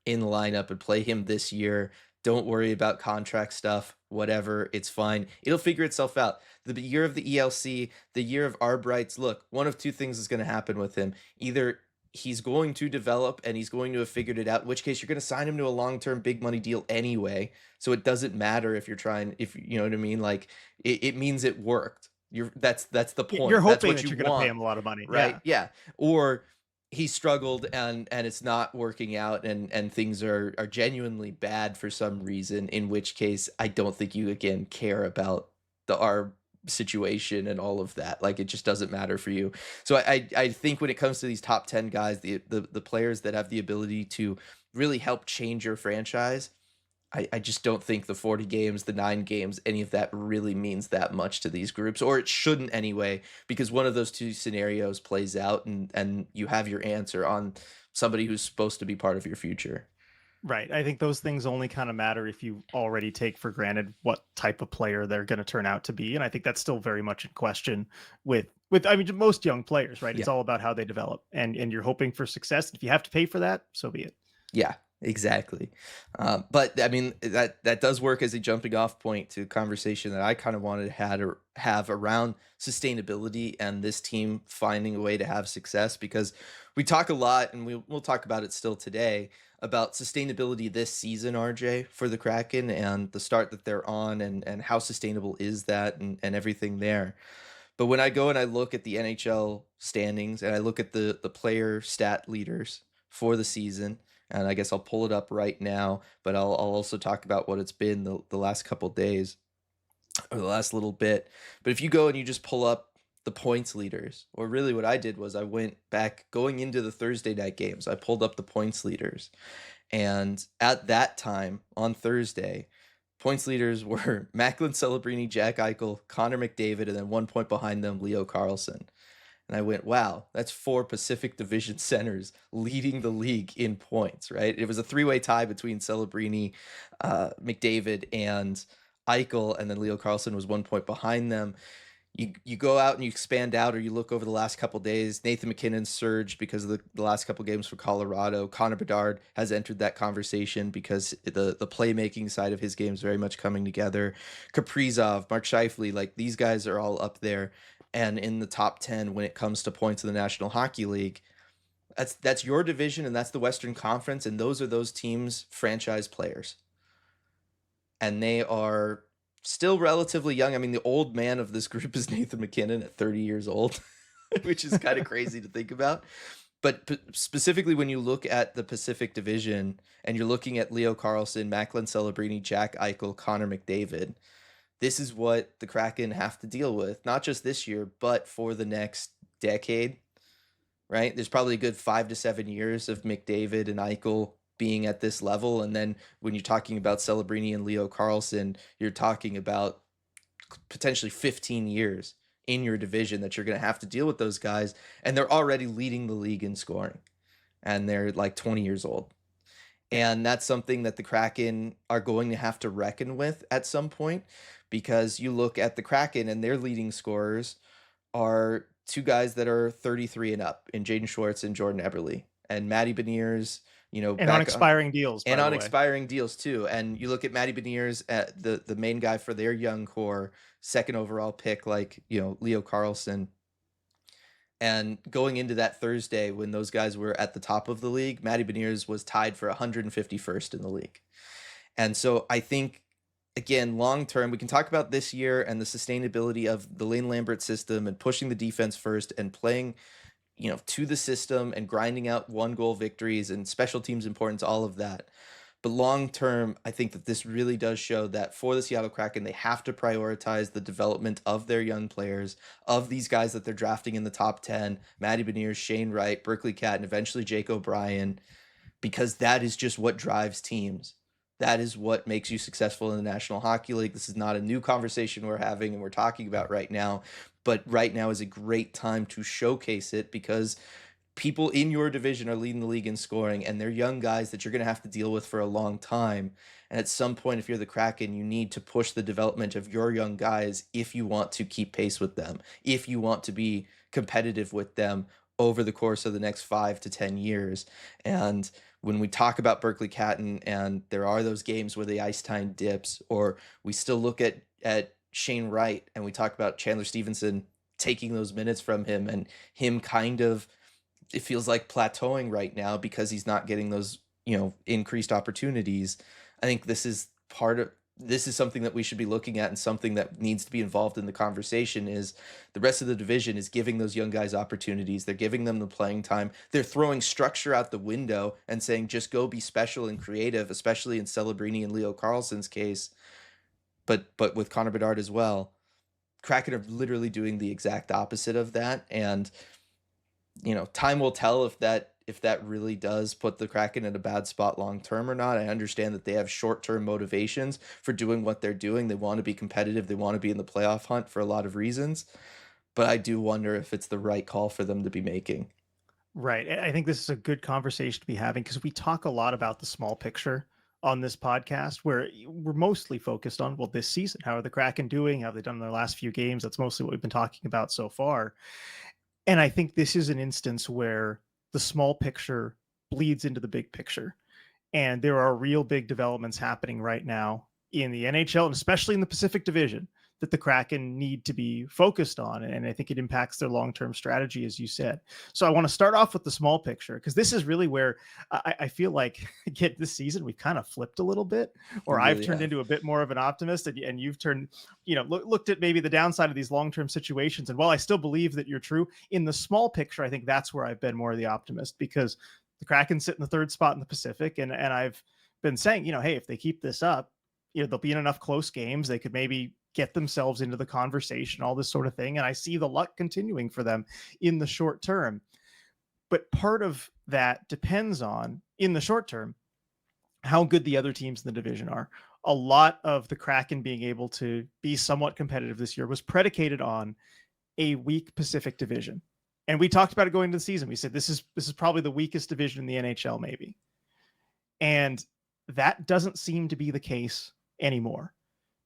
in the lineup and play him this year. Don't worry about contract stuff, whatever, it's fine. It'll figure itself out. The year of the ELC, the year of Arbrights, look, one of two things is going to happen with him. Either he's going to develop and he's going to have figured it out, in which case you're going to sign him to a long-term big money deal anyway. So it doesn't matter if you're trying, if you know what I mean? Like it means it worked. That's the point. You're That's hoping what that you you're going to want, pay him a lot of money, right? Yeah. Or he struggled and it's not working out and things are genuinely bad for some reason, in which case I don't think you again care about the our situation and all of that. Like it just doesn't matter for you. So I think when it comes to these top 10 guys, the players that have the ability to really help change your franchise, I just don't think the 40 games, the 9 games, any of that really means that much to these groups, or it shouldn't anyway, because one of those two scenarios plays out and you have your answer on somebody who's supposed to be part of your future. Right. I think those things only kind of matter if you already take for granted what type of player they're going to turn out to be. And I think that's still very much in question with I mean, most young players, right? Yeah. It's all about how they develop, and you're hoping for success. If you have to pay for that, so be it. Yeah, exactly. But I mean, that does work as a jumping off point to a conversation that I kind of wanted to have around sustainability and this team finding a way to have success, because we talk a lot, and we'll talk about it still today, about sustainability this season, RJ, for the Kraken and the start that they're on, and how sustainable is that, and everything there. But when I go and I look at the NHL standings and I look at the player stat leaders for the season, and I guess I'll pull it up right now, but I'll also talk about what it's been the last couple days, or the last little bit. But if you go and you just pull up the points leaders, or really what I did was I went back going into the Thursday night games, I pulled up the points leaders. And at that time on Thursday, points leaders were Macklin Celebrini, Jack Eichel, Connor McDavid, and then 1 point behind them, Leo Carlsson. And I went, wow, that's 4 Pacific Division centers leading the league in points, right? It was a 3-way tie between Celebrini, McDavid, and Eichel, and then Leo Carlsson was 1 point behind them. You go out and you expand out, or you look over the last couple days. Nathan MacKinnon surged because of the last couple games for Colorado. Connor Bedard has entered that conversation because the playmaking side of his game is very much coming together. Kaprizov, Mark Scheifele, like these guys are all up there and in the top 10 when it comes to points in the National Hockey League. That's your division, and that's the Western Conference, and those are those teams' franchise players. And they are still relatively young. I mean, the old man of this group is Nathan MacKinnon at 30 years old, which is kind of crazy to think about. But specifically when you look at the Pacific Division and you're looking at Leo Carlsson, Macklin Celebrini, Jack Eichel, Connor McDavid, this is what the Kraken have to deal with, not just this year, but for the next decade, right? There's probably a good 5 to 7 years of McDavid and Eichel being at this level. And then when you're talking about Celebrini and Leo Carlsson, you're talking about potentially 15 years in your division that you're going to have to deal with those guys. And they're already leading the league in scoring. And they're like 20 years old. And that's something that the Kraken are going to have to reckon with at some point, because you look at the Kraken and their leading scorers are 2 guys that are 33 and up in Jaden Schwartz and Jordan Eberle, and Matty Beniers, you know, And on expiring deals, by and the on way. expiring deals too. And you look at Matty Beniers, at the main guy for their young core, 2nd overall pick, like, you know, Leo Carlsson. And going into that Thursday when those guys were at the top of the league, Matty Beniers was tied for 151st in the league. And so I think, again, long term, we can talk about this year and the sustainability of the Lane Lambert system and pushing the defense first and playing, to the system and grinding out one goal victories and special teams importance, all of that. But long term, I think that this really does show that for the Seattle Kraken, they have to prioritize the development of their young players, of these guys that they're drafting in the top 10, Matty Beniers, Shane Wright, Berkeley Cat, and eventually Jake O'Brien, because that is just what drives teams. That is what makes you successful in the National Hockey League. This is not a new conversation we're having and we're talking about right now, but right now is a great time to showcase it because people in your division are leading the league in scoring and they're young guys that you're going to have to deal with for a long time. And at some point, if you're the Kraken, you need to push the development of your young guys if you want to keep pace with them, if you want to be competitive with them over the course of the next 5 to 10 years. And when we talk about Berkeley Catton and there are those games where the ice time dips, or we still look at Shane Wright and we talk about Chandler Stevenson taking those minutes from him and him kind of, it feels like plateauing right now because he's not getting those, increased opportunities. I think this is something that we should be looking at and something that needs to be involved in the conversation is the rest of the division is giving those young guys opportunities. They're giving them the playing time. They're throwing structure out the window and saying, just go be special and creative, especially in Celebrini and Leo Carlsson's case, but with Connor Bedard as well. Kraken are literally doing the exact opposite of that. And, time will tell if that really does put the Kraken in a bad spot long term or not. I understand that they have short-term motivations for doing what they're doing. They want to be competitive. They want to be in the playoff hunt for a lot of reasons. But I do wonder if it's the right call for them to be making. Right. I think this is a good conversation to be having because we talk a lot about the small picture on this podcast where we're mostly focused on, well, this season, how are the Kraken doing? How have they done in their last few games? That's mostly what we've been talking about so far. And I think this is an instance where the small picture bleeds into the big picture. And there are real big developments happening right now in the NHL and especially in the Pacific Division that the Kraken need to be focused on. And I think it impacts their long-term strategy, as you said. So I want to start off with the small picture, because this is really where I feel like, again, this season we've kind of flipped a little bit, or really I've turned into a bit more of an optimist, and you've turned, looked at maybe the downside of these long-term situations. And while I still believe that you're true, in the small picture, I think that's where I've been more of the optimist, because the Kraken sit in the third spot in the Pacific. And I've been saying, hey, if they keep this up, they'll be in enough close games. They could maybe get themselves into the conversation, all this sort of thing. And I see the luck continuing for them in the short term. But part of that depends on, in the short term, how good the other teams in the division are. A lot of the Kraken being able to be somewhat competitive this year was predicated on a weak Pacific Division. And we talked about it going into the season. We said, this is probably the weakest division in the NHL, maybe. And that doesn't seem to be the case anymore,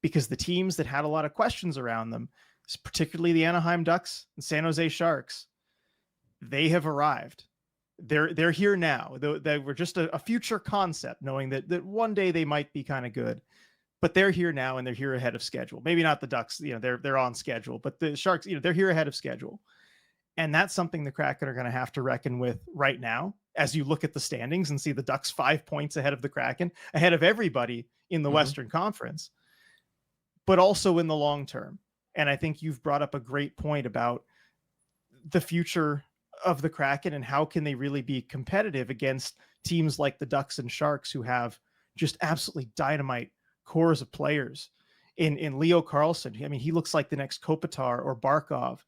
because the teams that had a lot of questions around them, particularly the Anaheim Ducks and San Jose Sharks, they have arrived. They're here now. They were just a future concept, knowing that one day they might be kind of good, but they're here now and they're here ahead of schedule. Maybe not the Ducks, they're on schedule, but the Sharks, they're here ahead of schedule. And that's something the Kraken are going to have to reckon with right now, as you look at the standings and see the Ducks 5 points ahead of the Kraken, ahead of everybody in the Western Conference, but also in the long term. And I think you've brought up a great point about the future of the Kraken and how can they really be competitive against teams like the Ducks and Sharks, who have just absolutely dynamite cores of players. In Leo Carlsson, I mean, he looks like the next Kopitar or Barkov.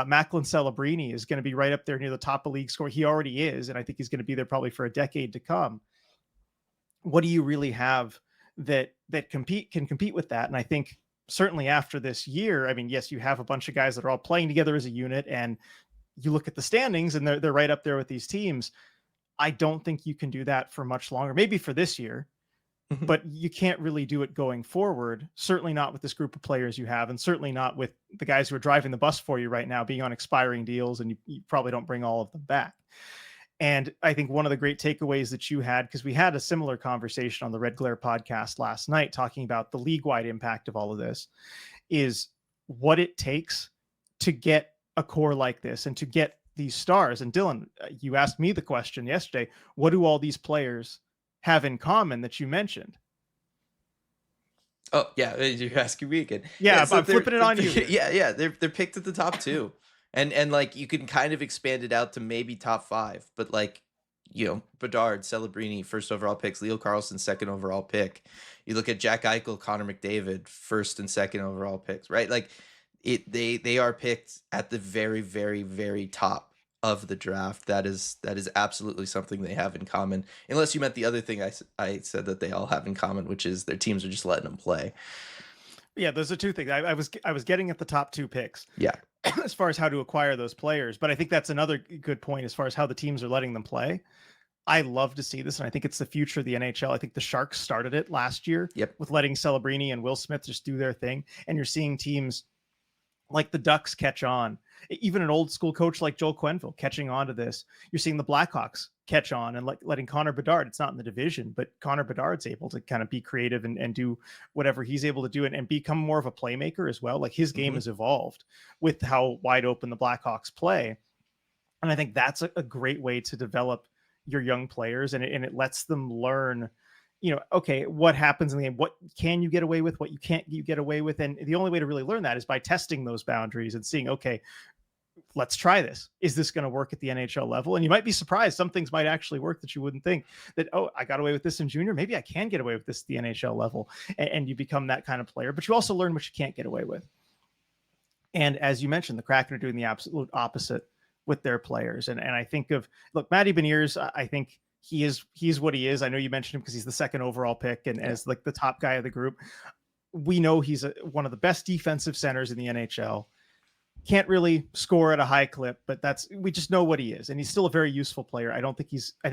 Macklin Celebrini is going to be right up there near the top of league score. He already is, and I think he's going to be there probably for a decade to come. What do you really have that can compete with that? And I think certainly after this year, I mean, yes, you have a bunch of guys that are all playing together as a unit, and you look at the standings and they're right up there with these teams. I don't think you can do that for much longer, maybe for this year, but you can't really do it going forward. Certainly not with this group of players you have, and certainly not with the guys who are driving the bus for you right now being on expiring deals, and you probably don't bring all of them back. And I think one of the great takeaways that you had, because we had a similar conversation on the Red Glare podcast last night, talking about the league-wide impact of all of this, is what it takes to get a core like this and to get these stars. And Dylan, you asked me the question yesterday, what do all these players have in common that you mentioned? Oh yeah, you're asking me again. Yeah, Yeah, so I'm flipping it on you here. yeah, they're picked at the top two, and like you can kind of expand it out to maybe top five, but like Bedard, Celebrini, first overall picks, Leo Carlson, second overall pick. You look at Jack Eichel, Connor McDavid, first and second overall picks, right? Like they are picked at the very, very, very top of the draft. That is absolutely something they have in common. Unless you meant the other thing I said that they all have in common, which is their teams are just letting them play. Yeah, those are two things. I was getting at the top two picks Yeah. as far as how to acquire those players, but I think that's another good point as far as how the teams are letting them play. I love to see this, and I think it's the future of the NHL. I think the Sharks started it last year Yep. with letting Celebrini and Will Smith just do their thing, and you're seeing teams like the Ducks catch on. Even an old school coach like Joel Quenneville catching on to this. You're seeing the Blackhawks catch on and letting Connor Bedard, it's not in the division, but Connor Bedard's able to kind of be creative and do whatever he's able to do and become more of a playmaker as well. Like his game has evolved with how wide open the Blackhawks play. And I think that's a great way to develop your young players, and it lets them learn, okay, what happens in the game, what can you get away with, what you get away with. And the only way to really learn that is by testing those boundaries and seeing, okay, let's try this. Is this going to work at the NHL level? And you might be surprised. Some things might actually work that you wouldn't think that, oh, I got away with this in junior. Maybe I can get away with this at the NHL level. And you become that kind of player, but you also learn what you can't get away with. And as you mentioned, the Kraken are doing the absolute opposite with their players. And I think of, look, Matty Beniers, I think he's what he is. I know you mentioned him because he's the second overall pick and as like the top guy of the group. We know he's one of the best defensive centers in the NHL. Can't really score at a high clip, but we just know what he is. And he's still a very useful player. I think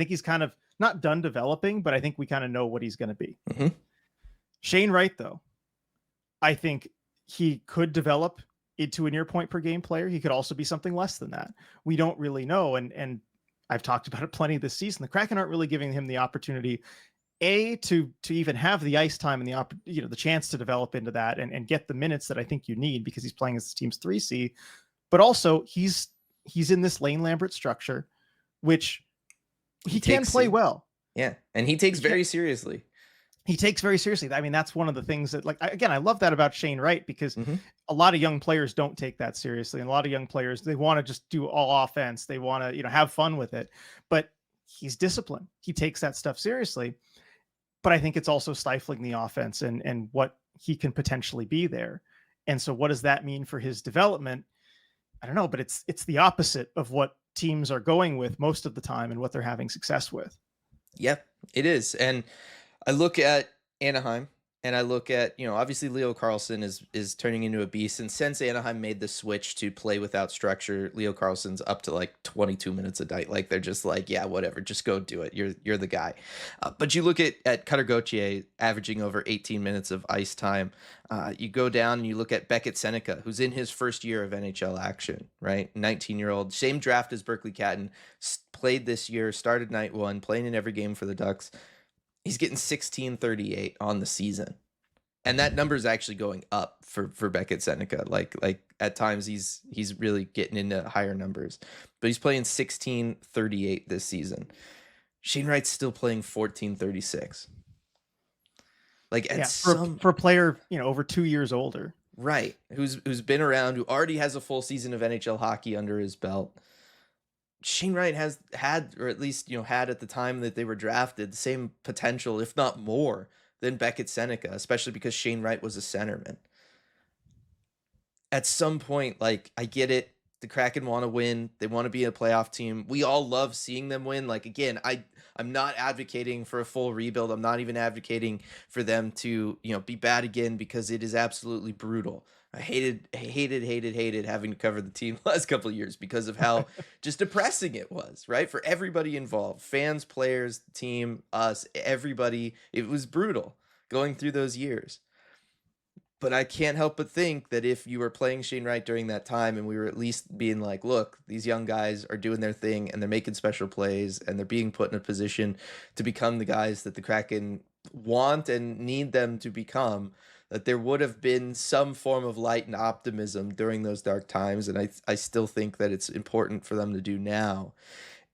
he's kind of not done developing, but I think we kind of know what he's going to be. Mm-hmm. Shane Wright, though, I think he could develop into a near point per game player. He could also be something less than that. We don't really know. And I've talked about it plenty this season. The Kraken aren't really giving him the opportunity, to even have the ice time and the chance to develop into that and get the minutes that I think you need because he's playing as the team's 3C, but also he's in this Lane Lambert structure, which he can play well. Yeah. And he takes very seriously. He takes very seriously. I mean, that's one of the things that, like, again, I love that about Shane Wright because a lot of young players don't take that seriously. And a lot of young players, they want to just do all offense. They want to, have fun with it, but he's disciplined. He takes that stuff seriously. But I think it's also stifling the offense and what he can potentially be there. And so what does that mean for his development? I don't know, but it's the opposite of what teams are going with most of the time and what they're having success with. Yeah, it is. And I look at Anaheim and I look at, obviously Leo Carlson is turning into a beast. And since Anaheim made the switch to play without structure, Leo Carlson's up to like 22 minutes a night. Like they're just like, yeah, whatever, just go do it. You're the guy. But you look at Cutter Gauthier averaging over 18 minutes of ice time. You go down and you look at Beckett Seneca, who's in his first year of NHL action, right? 19-year-old, same draft as Berkeley Catton, played this year, started night one, playing in every game for the Ducks. He's getting 1638 on the season. And that number is actually going up for Beckett Seneca. Like at times he's really getting into higher numbers. But he's playing 1638 this season. Shane Wright's still playing 1436. Like for a player, over 2 years older. Right. Who's been around, who already has a full season of NHL hockey under his belt. Shane Wright has had, or at least, had at the time that they were drafted, the same potential, if not more, than Beckett Seneca, especially because Shane Wright was a centerman. At some point, like, I get it. The Kraken want to win. They want to be a playoff team. We all love seeing them win. Like, again, I'm not advocating for a full rebuild. I'm not even advocating for them to, be bad again because it is absolutely brutal. I hated having to cover the team last couple of years because of how just depressing it was, right? For everybody involved, fans, players, team, us, everybody. It was brutal going through those years. But I can't help but think that if you were playing Shane Wright during that time and we were at least being like, look, these young guys are doing their thing and they're making special plays and they're being put in a position to become the guys that the Kraken want and need them to become, that there would have been some form of light and optimism during those dark times. And I still think that it's important for them to do now.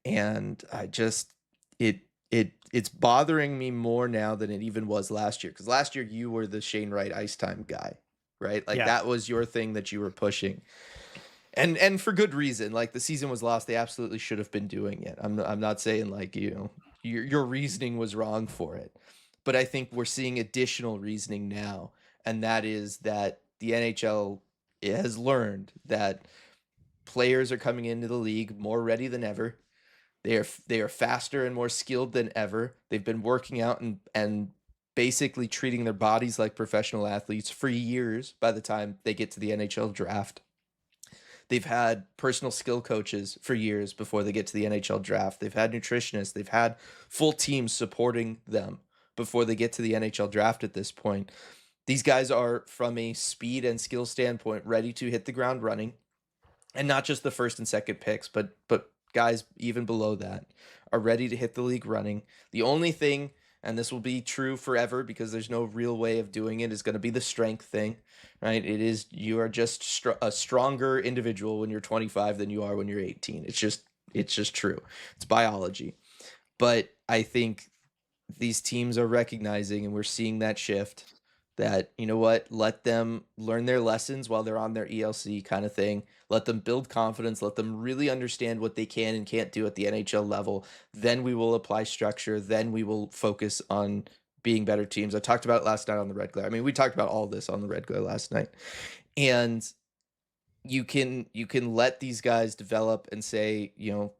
And it it's bothering me more now than it even was last year. Because last year you were the Shane Wright ice time guy, right? Like Yeah. that was your thing that you were pushing. And for good reason. Like the season was lost. They absolutely should have been doing it. I'm not saying like, you know, your reasoning was wrong for it. But I think we're seeing additional reasoning now, and that is that the NHL has learned that players are coming into the league more ready than ever. They are faster and more skilled than ever. They've been working out and basically treating their bodies like professional athletes for years by the time they get to the NHL draft. They've had personal skill coaches for years before they get to the NHL draft. They've had nutritionists. They've had full teams supporting them before they get to the NHL draft at this point. These guys are, from a speed and skill standpoint, ready to hit the ground running. And not just the first and second picks, but guys even below that are ready to hit the league running. The only thing, and this will be true forever because there's no real way of doing it, is going to be the strength thing, right? It is, you are just a stronger individual when you're 25 than you are when you're 18. It's just true. It's biology. But I think these teams are recognizing, and we're seeing that shift, that, you know what, let them learn their lessons while they're on their ELC kind of thing. Let them build confidence. Let them really understand what they can and can't do at the NHL level. Then we will apply structure. Then we will focus on being better teams. I talked about it last night on the Red Glare. I mean, we talked about all this on the Red Glare last night. And you can let these guys develop and say, you know,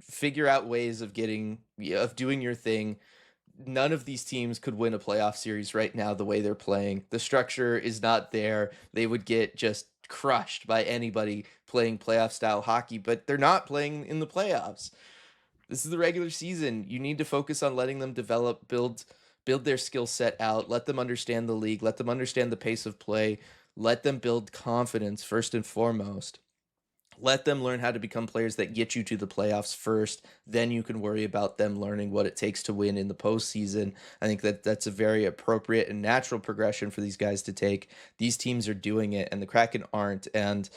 figure out ways of doing your thing. None of these teams could win a playoff series right now the way they're playing. The structure is not there. They would get just crushed by anybody playing playoff style hockey, but they're not playing in the playoffs. This is the regular season. You need to focus on letting them develop, build their skill set out, let them understand the league, let them understand the pace of play, let them build confidence first and foremost. Let them learn how to become players that get you to the playoffs first. Then you can worry about them learning what it takes to win in the postseason. I think that's a very appropriate and natural progression for these guys to take. These teams are doing it, and the Kraken aren't. And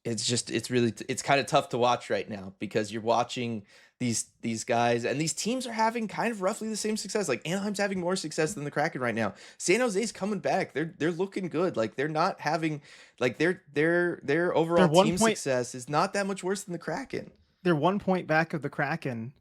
it's kind of tough to watch right now because you're watching these guys, and these teams are having kind of roughly the same success. Like Anaheim's having more success than the Kraken right now. San Jose's coming back. They're looking good. Like they're not having, like their overall team success is not that much worse than the Kraken. They're 1 point back of the Kraken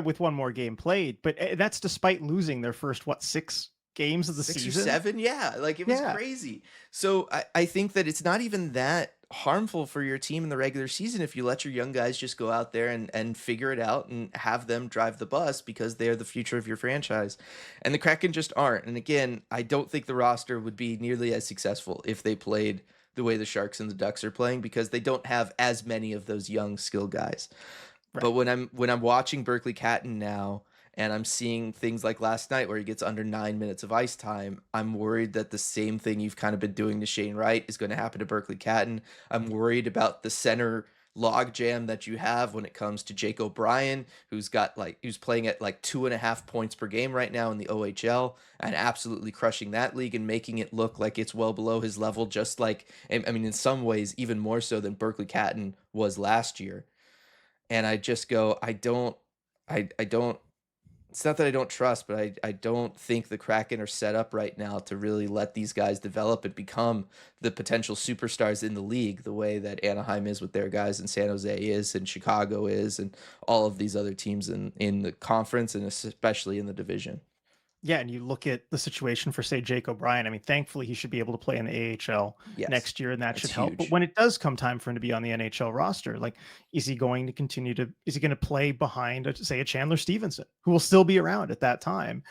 with one more game played, but that's despite losing their first 6 games of the season. 6 or 7, yeah. Like it was crazy. So I think that it's not even that harmful for your team in the regular season if you let your young guys just go out there and figure it out and have them drive the bus, because they're the future of your franchise. And the Kraken just aren't. And again, I don't think the roster would be nearly as successful if they played the way the Sharks and the Ducks are playing, because they don't have as many of those young skill guys. Right. But when I'm watching Berkly Catton now, and I'm seeing things like last night where he gets under 9 minutes of ice time, I'm worried that the same thing you've kind of been doing to Shane Wright is going to happen to Berkly Catton. I'm worried about the center logjam that you have when it comes to Jake O'Brien, who's playing at 2.5 points per game right now in the OHL and absolutely crushing that league and making it look like it's well below his level, just like, I mean, in some ways, even more so than Berkly Catton was last year. And I just go, I don't, it's not that I don't trust, but I don't think the Kraken are set up right now to really let these guys develop and become the potential superstars in the league the way that Anaheim is with their guys, and San Jose is, and Chicago is, and all of these other teams in the conference and especially in the division. Yeah, and you look at the situation for, say, Jake O'Brien. I mean, thankfully, he should be able to play in the AHL next year, and that should help. But when it does come time for him to be on the NHL roster, like, is he going to play behind, say, a Chandler Stevenson, who will still be around at that time?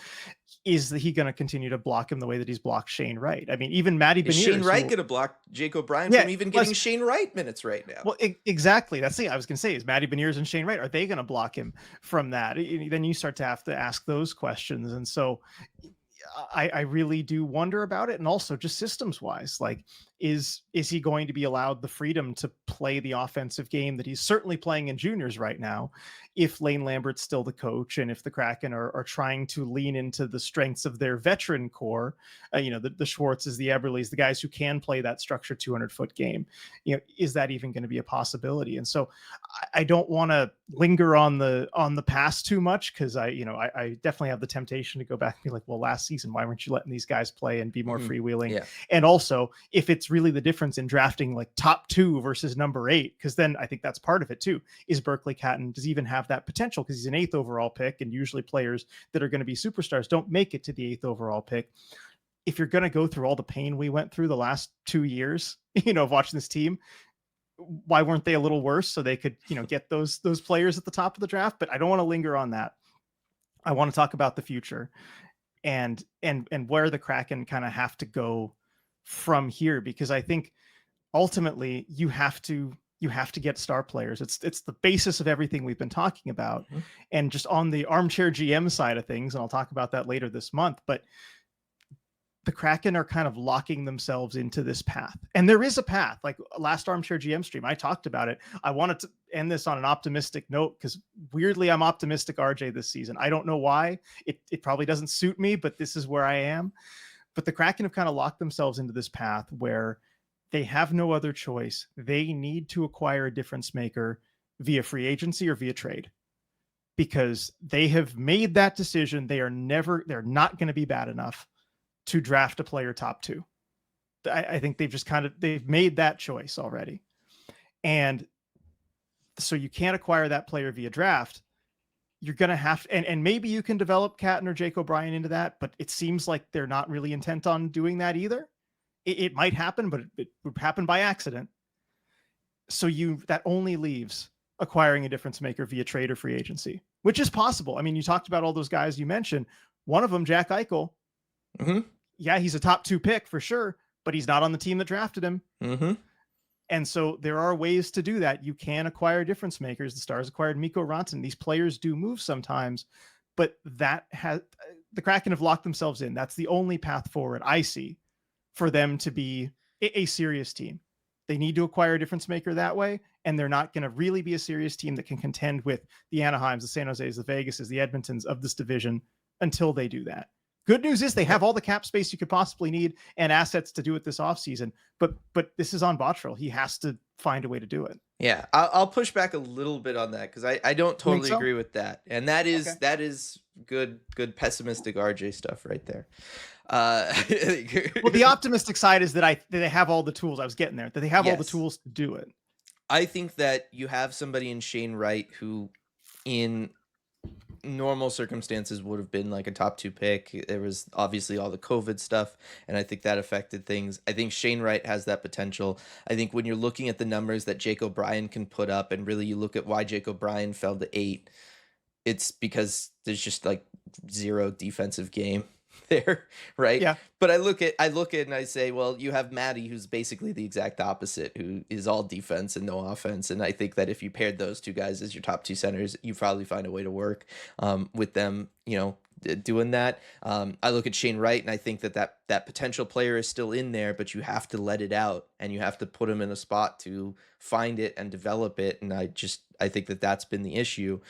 Is he going to continue to block him the way that he's blocked Shane Wright? I mean, even Matty Beniers. Is Shane Wright going to block Jake O'Brien from even getting Shane Wright minutes right now? Well, exactly. That's the thing I was going to say, is Matty Beniers and Shane Wright, are they going to block him from that? Then you start to have to ask those questions. And so I really do wonder about it. And also just systems wise, like, is he going to be allowed the freedom to play the offensive game that he's certainly playing in juniors right now, if Lane Lambert's still the coach and if the Kraken are trying to lean into the strengths of their veteran core, the Schwartzes, the Eberleys, the guys who can play that structured 200-foot game. Is that even going to be a possibility? And so I don't want to linger on the past too much, because I definitely have the temptation to go back and be like, well, last season, why weren't you letting these guys play and be more freewheeling? Yeah. And also, if it's really the difference in drafting like top 2 versus number 8, because then I think that's part of it too. Is Berkeley Catton, does he even have that potential? Because he's an 8th overall pick, and usually players that are going to be superstars don't make it to the 8th overall pick. If you're going to go through all the pain we went through the last 2 years, of watching this team, why weren't they a little worse so they could, get those players at the top of the draft? But I don't want to linger on that. I want to talk about the future and where the Kraken kind of have to go from here, because I think ultimately you have to get star players. It's the basis of everything we've been talking about. Mm-hmm. And just on the armchair GM side of things, and I'll talk about that later this month, but the Kraken are kind of locking themselves into this path. And there is a path. Like last armchair GM stream, I talked about it. I wanted to end this on an optimistic note, because weirdly I'm optimistic, RJ, this season. I don't know why. It probably doesn't suit me, but this is where I am. But the Kraken have kind of locked themselves into this path where they have no other choice. They need to acquire a difference maker via free agency or via trade, because they have made that decision. They're not going to be bad enough to draft a player top 2. I think they've made that choice already. And so you can't acquire that player via draft. You're going to have, and maybe you can develop Catton or Jake O'Brien into that, but it seems like they're not really intent on doing that either. It might happen, but it would happen by accident. So that only leaves acquiring a difference maker via trade or free agency, which is possible. I mean, you talked about all those guys you mentioned. One of them, Jack Eichel. Mm-hmm. Yeah, he's a top 2 pick for sure, but he's not on the team that drafted him. Mm-hmm. And so there are ways to do that. You can acquire difference makers. The Stars acquired Mikko Rantanen. These players do move sometimes, but the Kraken have locked themselves in. That's the only path forward I see for them to be a serious team. They need to acquire a difference maker that way, and they're not going to really be a serious team that can contend with the Anaheims, the San Jose's, the Vegases, the Edmontons of this division until they do that. Good news is they have all the cap space you could possibly need and assets to do it this offseason. But this is on Botterill. He has to find a way to do it. Yeah, I'll push back a little bit on that, because I don't totally agree with that. And that is good pessimistic RJ stuff right there. Well, the optimistic side is that they have all the tools. I was getting there, that they have all the tools to do it. I think that you have somebody in Shane Wright who, in normal circumstances, would have been like a top 2 pick. There was obviously all the COVID stuff, and I think that affected things. I think Shane Wright has that potential. I think when you're looking at the numbers that Jake O'Brien can put up, and really you look at why Jake O'Brien fell to 8, it's because there's just like zero defensive game there, right? Yeah. But I look at and I say, well, you have Matty, who's basically the exact opposite, who is all defense and no offense. And I think that if you paired those 2 guys as your top 2 centers, you probably find a way to work with them, doing that. I look at Shane Wright, and I think that potential player is still in there, but you have to let it out, and you have to put him in a spot to find it and develop it. And I think that that's been the issue.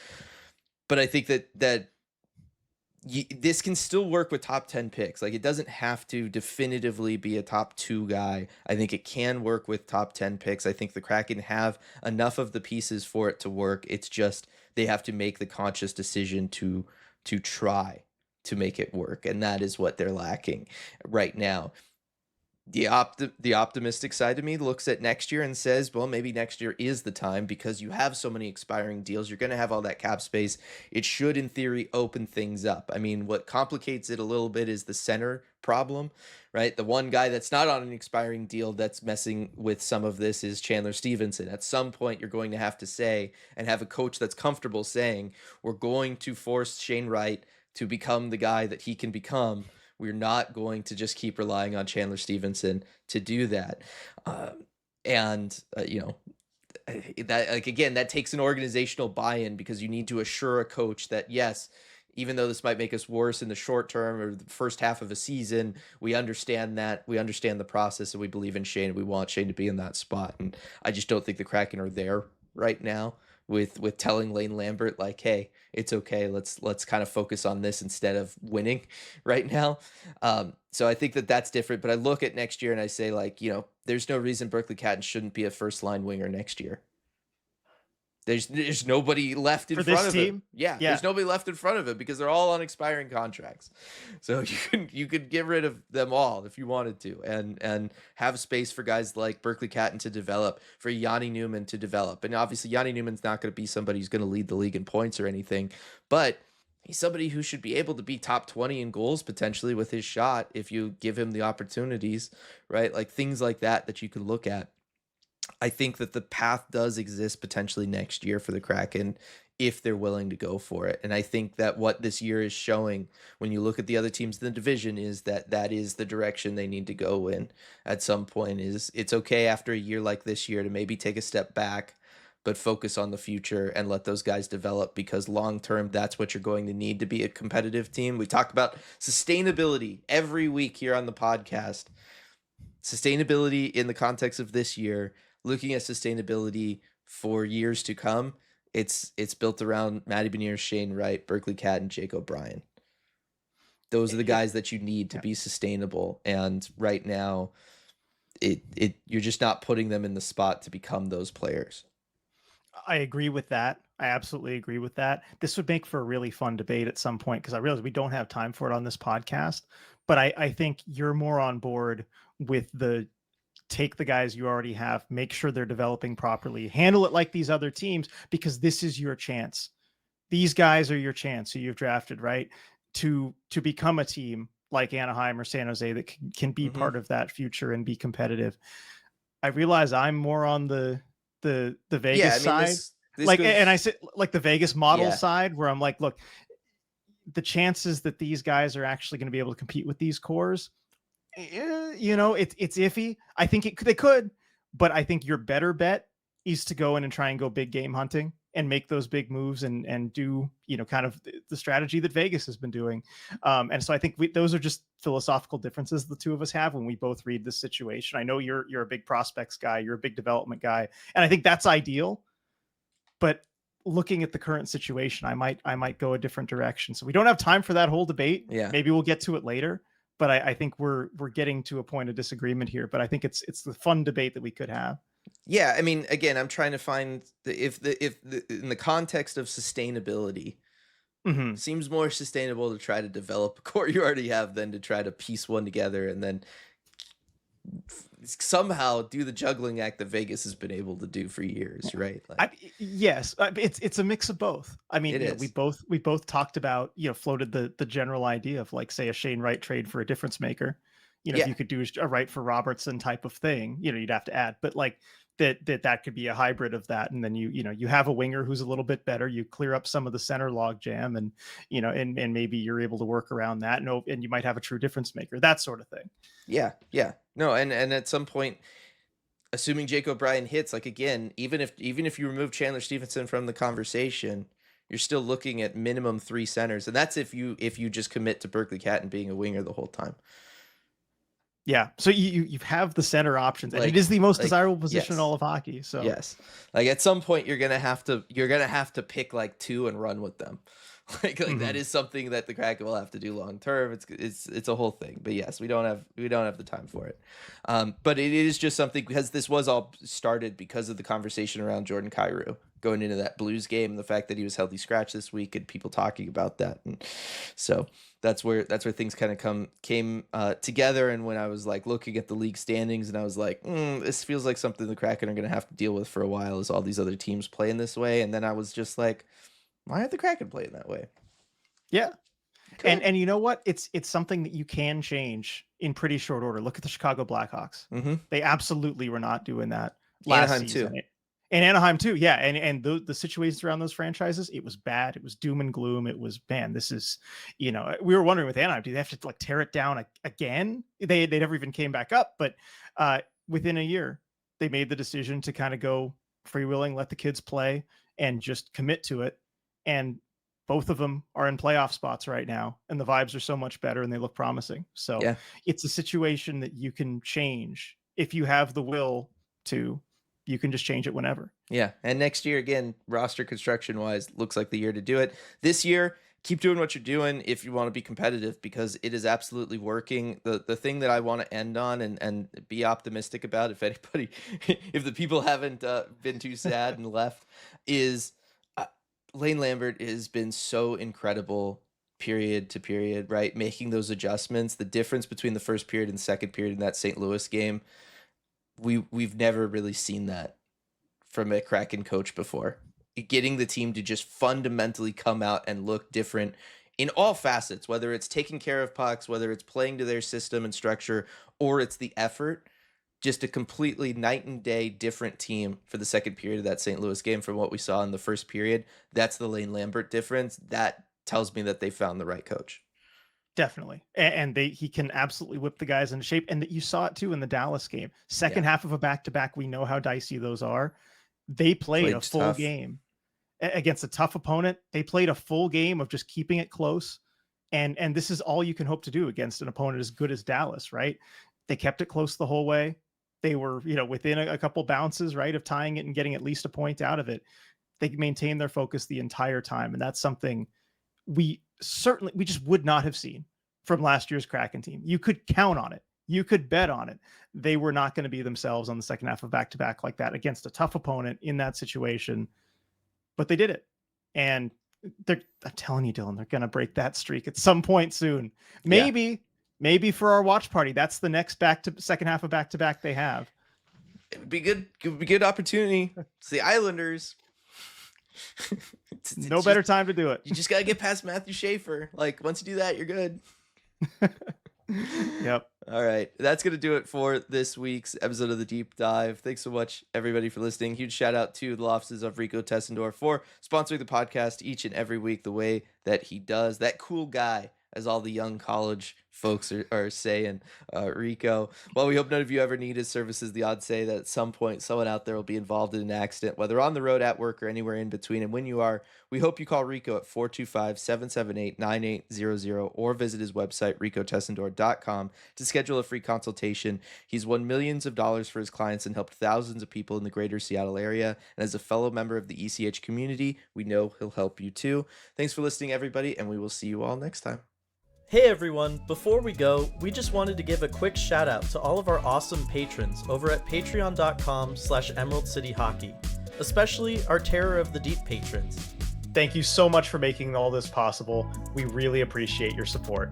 But I think that this can still work with top 10 picks. Like, it doesn't have to definitively be a top 2 guy. I think it can work with top 10 picks. I think the Kraken have enough of the pieces for it to work. It's just they have to make the conscious decision to try to make it work, and that is what they're lacking right now. The optimistic side of me looks at next year and says, well, maybe next year is the time, because you have so many expiring deals. You're going to have all that cap space. It should, in theory, open things up. I mean, what complicates it a little bit is the center problem, right? The one guy that's not on an expiring deal that's messing with some of this is Chandler Stevenson. At some point, you're going to have to say, and have a coach that's comfortable saying, we're going to force Shane Wright to become the guy that he can become. We're not going to just keep relying on Chandler Stevenson to do that. That, like, again, that takes an organizational buy-in, because you need to assure a coach that, yes, even though this might make us worse in the short term or the first half of a season, we understand that. We understand the process, and we believe in Shane. We want Shane to be in that spot. And I just don't think the Kraken are there right now with telling Lane Lambert like, hey, it's okay. Let's kind of focus on this instead of winning right now. So I think that that's different. But I look at next year and I say, like, there's no reason Berkeley Catton shouldn't be a first line winger next year. There's nobody left in For front this of team? him. Yeah, Yeah. there's nobody left in front of him because they're all on expiring contracts. So you could get rid of them all if you wanted to, and have space for guys like Berkeley Catton to develop, for Yanni Newman to develop. And obviously Yanni Newman's not going to be somebody who's going to lead the league in points or anything, but he's somebody who should be able to be top 20 in goals potentially with his shot if you give him the opportunities, right? Like things like that you could look at. I think that the path does exist potentially next year for the Kraken if they're willing to go for it. And I think that what this year is showing when you look at the other teams in the division is that that is the direction they need to go in at some point. Is it's okay after a year like this year to maybe take a step back, but focus on the future and let those guys develop, because long term, that's what you're going to need to be a competitive team. We talk about sustainability every week here on the podcast. Sustainability in the context of this year, looking at sustainability for years to come, it's built around Matty Beniers, Shane Wright, Berkeley Catton, Jake O'Brien. Those are the guys that you need to be sustainable. And right now, you're just not putting them in the spot to become those players. I agree with that. I absolutely agree with that. This would make for a really fun debate at some point, because I realize we don't have time for it on this podcast. But I think you're more on board with the take the guys you already have, make sure they're developing properly, handle it like these other teams, because this is your chance. These guys are your chance who you've drafted, right? To become a team like Anaheim or San Jose that can be part of that future and be competitive. I realize I'm more on the Vegas side. This like goes, and I said like the Vegas model Yeah. side, where I'm like, look, the chances that these guys are actually going to be able to compete with these cores, it's iffy. I think they could, but I think your better bet is to go in and try and go big game hunting and make those big moves and do, kind of the strategy that Vegas has been doing. And so I think those are just philosophical differences the two of us have when we both read this situation. I know you're a big prospects guy, you're a big development guy, and I think that's ideal. But looking at the current situation, I might go a different direction. So we don't have time for that whole debate. Yeah. Maybe we'll get to it later. But I think we're getting to a point of disagreement here. But I think it's the fun debate that we could have. Yeah, I mean, again, I'm trying to find if in the context of sustainability, seems more sustainable to try to develop a core you already have than to try to piece one together and then somehow do the juggling act that Vegas has been able to do for years, right? Yes, it's a mix of both. I mean, we both talked about, floated the general idea of, like, say, a Shane Wright trade for a difference maker. If you could do a Wright for Robertson type of thing, you'd have to add, but like that could be a hybrid of that. And then you have a winger who's a little bit better. You clear up some of the center log jam, and and maybe you're able to work around that. And you might have a true difference maker, that sort of thing. Yeah. No, and at some point, assuming Jake O'Brien hits, like, again, even if you remove Chandler Stevenson from the conversation, you're still looking at minimum 3 centers, and that's if you just commit to Berkeley Catton being a winger the whole time. Yeah, so you have the center options, and it is the most desirable position in all of hockey. So yes, like at some point you're gonna have to pick like 2 and run with them. Like that is something that the Kraken will have to do long term. It's a whole thing. But yes, we don't have the time for it. But it is just something, because this was all started because of the conversation around Jordan Kyrou going into that Blues game, and the fact that he was healthy scratch this week and people talking about that. And so that's where things kind of came together. And when I was like looking at the league standings, and I was like, this feels like something the Kraken are going to have to deal with for a while, is all these other teams playing this way. And then I was just like, why aren't the Kraken playing that way? Yeah. Cool. And you know what? It's something that you can change in pretty short order. Look at the Chicago Blackhawks. They absolutely were not doing that last Anaheim season. too. And Anaheim too. Yeah. And the situations around those franchises, it was bad. It was doom and gloom. It was, man, this is, we were wondering with Anaheim, do they have to like tear it down again? They never even came back up, but within a year, they made the decision to kind of go freewheeling, let the kids play, and just commit to it. And both of them are in playoff spots right now, and the vibes are so much better and they look promising. So Yeah. it's a situation that you can change if you have the will to. You can just change it whenever. Yeah. And next year, again, roster construction wise, looks like the year to do it. This year, keep doing what you're doing if you want to be competitive, because it is absolutely working. The thing that I want to end on and be optimistic about, if anybody, if the people haven't been too sad and left, is Lane Lambert has been so incredible period to period, right? Making those adjustments, the difference between the first period and second period in that St. Louis game, we've never really seen that from a Kraken coach before. Getting the team to just fundamentally come out and look different in all facets, whether it's taking care of pucks, whether it's playing to their system and structure, or it's the effort. Just a completely night and day different team for the second period of that St. Louis game from what we saw in the first period. That's the Lane Lambert difference. That tells me that they found the right coach. Definitely. And he can absolutely whip the guys into shape. And that you saw it too in the Dallas game. Second half of a back-to-back, we know how dicey those are. They played a full game against a tough opponent. They played a full game of just keeping it close. And this is all you can hope to do against an opponent as good as Dallas, right? They kept it close the whole way. They were, within a couple bounces, right, of tying it and getting at least a point out of it. They maintained their focus the entire time. And that's something we just would not have seen from last year's Kraken team. You could count on it. You could bet on it. They were not going to be themselves on the second half of back-to-back like that against a tough opponent in that situation. But they did it. And I'm telling you, Dylan, they're going to break that streak at some point soon. Maybe for our watch party, that's the next second half of back-to-back they have. It would be good. It would be a good opportunity. It's the Islanders. No better time to do it. You just got to get past Matthew Schaefer. Like, once you do that, you're good. Yep. All right. That's going to do it for this week's episode of The Deep Dive. Thanks so much, everybody, for listening. Huge shout out to the offices of Rico Tessendorf for sponsoring the podcast each and every week the way that he does. That cool guy, as all the young college folks are saying, Rico. Well, we hope none of you ever need his services. The odds say that at some point someone out there will be involved in an accident, whether on the road, at work, or anywhere in between. And when you are, we hope you call Rico at 425-778-9800 or visit his website, ricotessendor.com, to schedule a free consultation. He's won millions of dollars for his clients and helped thousands of people in the greater Seattle area. And as a fellow member of the ECH community, we know he'll help you too. Thanks for listening, everybody, and we will see you all next time. Hey everyone, before we go, we just wanted to give a quick shout out to all of our awesome patrons over at patreon.com/Emerald City Hockey, especially our Terror of the Deep patrons. Thank you so much for making all this possible. We really appreciate your support.